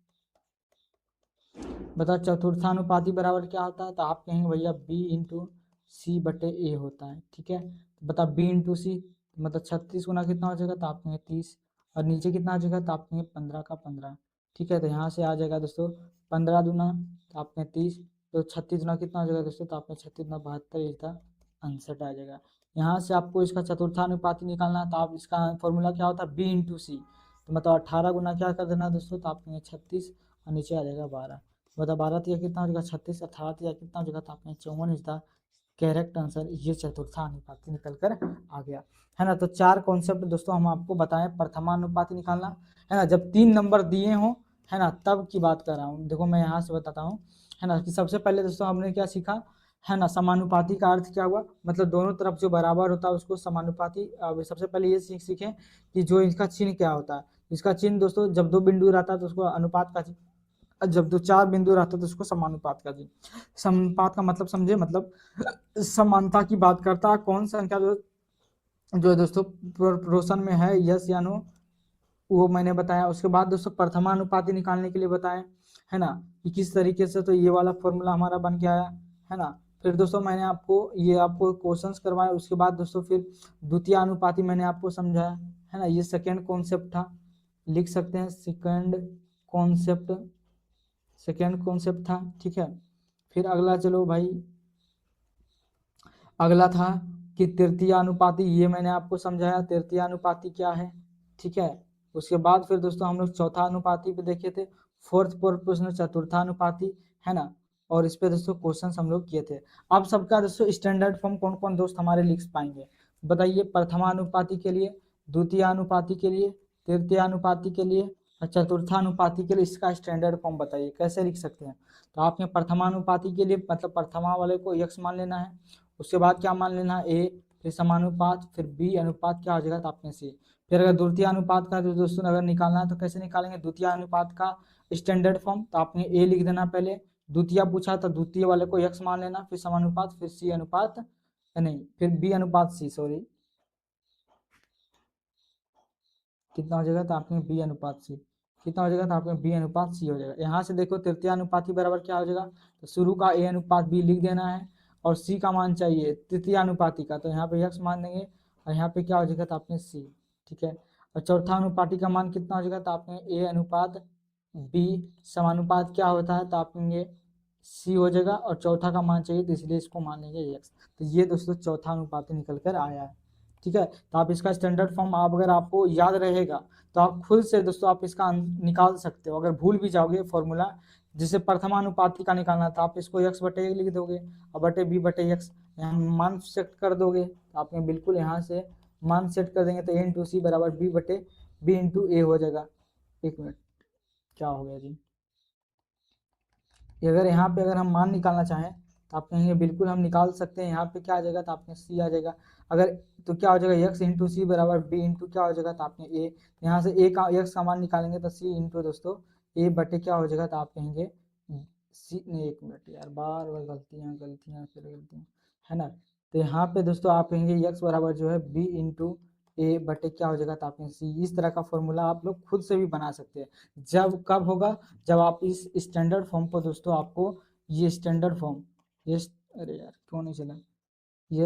बता चतुर्थानुपाती बराबर क्या होता है, तो आप कहेंगे भैया बी इंटू सी बटे ए होता है। ठीक है, बता बी इंटू सी मतलब 36 गुना कितना हो जाएगा, तो आप कहेंगे 30, और नीचे कितना आ जाएगा, तो आप कहेंगे 15 का 15। ठीक है, तो यहाँ से आ जाएगा दोस्तों 15 दूना, तो आप कहें 30, तो 36 गुना कितना हो जाएगा दोस्तों, तो आपने 36 गुना 72 इसका आंसर आ जाएगा। यहाँ से आपको इसका चतुर्थानुपाती निकालना है, तो आप इसका फॉर्मूला क्या होता है, बी इंटू सी, तो मतलब 18 गुना क्या कर देना दोस्तों, तो आप कहेंगे 36 और नीचे आ जाएगा 12। बता 12 तिया कितना हो जाएगा 36, 18 तिया कितना हो जाएगा, तो आपने 54 इज द करेक्ट आंसर। ये चतुर्थानुपाती निकल कर आ गया है ना। तो 4 कॉन्सेप्ट दोस्तों हम आपको बताएं, प्रथमानुपाती निकालना है ना, जब 3 नंबर दिए हों है ना, तब की बात कर रहा हूँ। देखो मैं यहाँ से बताता हूँ है ना, कि सबसे पहले दोस्तों हमने क्या सीखा है ना, समानुपाती का अर्थ क्या हुआ, मतलब दोनों तरफ जो बराबर होता है उसको समानुपाती। सबसे पहले ये सीखें कि जो इसका चिन्ह क्या होता है। इसका चिन्ह दोस्तों जब 2 बिंदु रहता है तो उसको अनुपात का चिन्ह, जब 4 बिंदु रहता है तो उसको समानुपात का चिन्ह। समानुपात का मतलब समझे, मतलब समानता की बात करता है। कौन संख्या जो दोस्तों प्रोपोर्शन में है, यस या नो, वो मैंने बताया। उसके बाद दोस्तों प्रथमानुपाती निकालने के लिए बताया है ना, कि किस तरीके से, तो ये वाला फॉर्मूला हमारा बन के आया है ना। फिर दोस्तों मैंने आपको क्वेश्चंस करवाए, उसके बाद दोस्तों फिर द्वितीय अनुपाती मैंने आपको समझाया है ना, ये सेकेंड कॉन्सेप्ट था, लिख सकते हैं सेकेंड कॉन्सेप्ट था। ठीक है, फिर अगला चलो भाई, अगला था कि तृतीय अनुपाती, ये मैंने आपको समझाया तृतीय अनुपाती क्या है। ठीक है, उसके बाद फिर दोस्तों हम लोग चौथा अनुपाती पे देखे थे, फोर्थ प्रश्न चतुर्थानुपाती है ना, और इस पे दोस्तों क्वेश्चंस हम लोग किए थे। अब सबका दोस्तों स्टैंडर्ड फॉर्म कौन कौन दोस्त हमारे लिख पाएंगे बताइए, प्रथमानुपाती के लिए, द्वितीय अनुपाती के लिए, तृतीय अनुपाती के लिए और चतुर्थानुपाती के लिए, इसका स्टैंडर्ड फॉर्म बताइए कैसे लिख सकते हैं। तो आपने प्रथमानुपाती के लिए मतलब प्रथमा वाले को x मान लेना है, उसके बाद क्या मान लेना ए, फिर समानुपात, फिर बी अनुपात क्या हो जाएगा, तो आपने सी। फिर अगर द्वितीय अनुपात का जो दोस्तों अगर निकालना है तो कैसे निकालेंगे, द्वितीय अनुपात का स्टैंडर्ड फॉर्म, तो आपने ए लिख देना पहले, द्वितीय पूछा तो द्वितीय वाले को x मान लेना, फिर समानुपात, फिर सी अनुपात, नहीं फिर बी अनुपात सी, सॉरी कितना हो जाएगा, तो आपने बी अनुपात सी, कितना हो जाएगा, तो आपने बी अनुपात सी हो जाएगा। यहाँ से देखो तृतीय अनुपाती बराबर क्या हो जाएगा, तो शुरू का ए अनुपात बी लिख देना है, और सी का मान चाहिए तृतीय अनुपाती का, तो यहाँ पे x मान देंगे, और यहाँ पे क्या हो जाएगा, तो आपने सी। ठीक है, और चौथा अनुपाती का मान कितना हो जाएगा, तो आपने ए अनुपात बी, समानुपात क्या होता है, तो आपने सी हो जाएगा, और चौथा का मान चाहिए तो इसलिए इसको मान लेंगे x। तो ये दोस्तों चौथा अनुपाती निकल कर आया है। ठीक है, तो आप इसका स्टैंडर्ड फॉर्म आप अगर आपको याद रहेगा तो आप खुद से दोस्तों आप इसका निकाल सकते हो। अगर भूल भी जाओगे फॉर्मूला, जिसे प्रथमानुपाती का निकालना था, आप इसको x बटे ए लिख दोगे और बटे बी बटे एक्स यहाँ मान सेट कर दोगे, तो आपने बिल्कुल यहाँ से मान सेट कर देंगे, तो ए इंटू सी बराबर बी बटे बी इंटू ए हो जाएगा। एक मिनट, क्या हो गया जी, अगर यहाँ पे अगर हम मान निकालना चाहें तो आप कहेंगे बिल्कुल हम निकाल सकते हैं। यहाँ पे क्या आ जाएगा, तो आपने सी आ जाएगा, अगर तो क्या हो जाएगा x इंटू सी बराबर बी इंटू क्या हो जाएगा, तो आपने ए, यहाँ से ए का x का मान निकालेंगे तो सी इंटू दोस्तों ए बटे क्या हो जाएगा, तो आप कहेंगे सी, नहीं एक मिनट यार, बार बार गलतियाँ गलतियाँ फिर गलतियाँ है ना। तो यहाँ पे दोस्तों आप कहेंगे x बराबर जो है बी इंटू ए बटे क्या हो जाएगा, तो आपने सी। इस तरह का फॉर्मूला आप लोग खुद से भी बना सकते हैं। जब कब होगा, जब आप इस स्टैंडर्ड फॉर्म को दोस्तों आपको ये स्टैंडर्ड फॉर्म, ये अरे यार क्यों नहीं चला,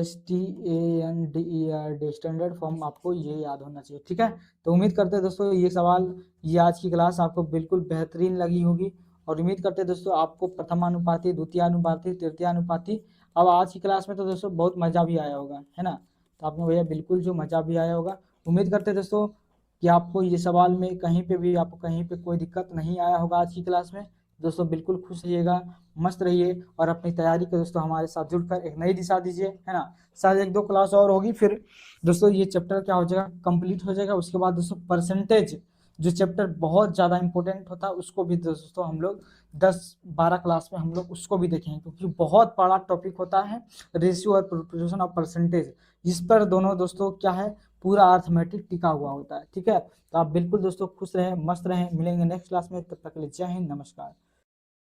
STANDERD स्टैंडर्ड फॉर्म आपको ये याद होना चाहिए। ठीक है, तो उम्मीद करते हैं दोस्तों ये सवाल, ये आज की क्लास आपको बिल्कुल बेहतरीन लगी होगी, और उम्मीद करते हैं दोस्तों आपको प्रथमानुपाती, द्वितीय अनुपाती, तृतीय अनुपाती, अब आज की क्लास में तो दोस्तों बहुत मज़ा भी आया होगा है ना। तो आपने भैया बिल्कुल जो मज़ा भी आया होगा, उम्मीद करते हैं दोस्तों कि आपको ये सवाल में कहीं पे भी आपको कहीं पे कोई दिक्कत नहीं आया होगा आज की क्लास में। दोस्तों बिल्कुल खुश रहिएगा, मस्त रहिए, और अपनी तैयारी के दोस्तों हमारे साथ जुड़कर एक नई दिशा दीजिए है ना। शायद 1-2 क्लास और होगी, फिर दोस्तों ये चैप्टर क्या हो जाएगा, कंप्लीट हो जाएगा। उसके बाद दोस्तों परसेंटेज जो चैप्टर बहुत ज़्यादा इंपॉर्टेंट होता है उसको भी दोस्तों हम लोग 10-12 क्लास में हम लोग उसको भी देखेंगे, क्योंकि बहुत बड़ा टॉपिक होता है रेशियो और प्रोपोर्शन ऑफ परसेंटेज। इस पर दोनों दोस्तों क्या है, पूरा अर्थमेटिक टिका हुआ होता है। ठीक है, तो आप बिल्कुल दोस्तों खुश रहें, मस्त रहें, मिलेंगे नेक्स्ट क्लास में, तब तक के लिए जय हिंद, नमस्कार।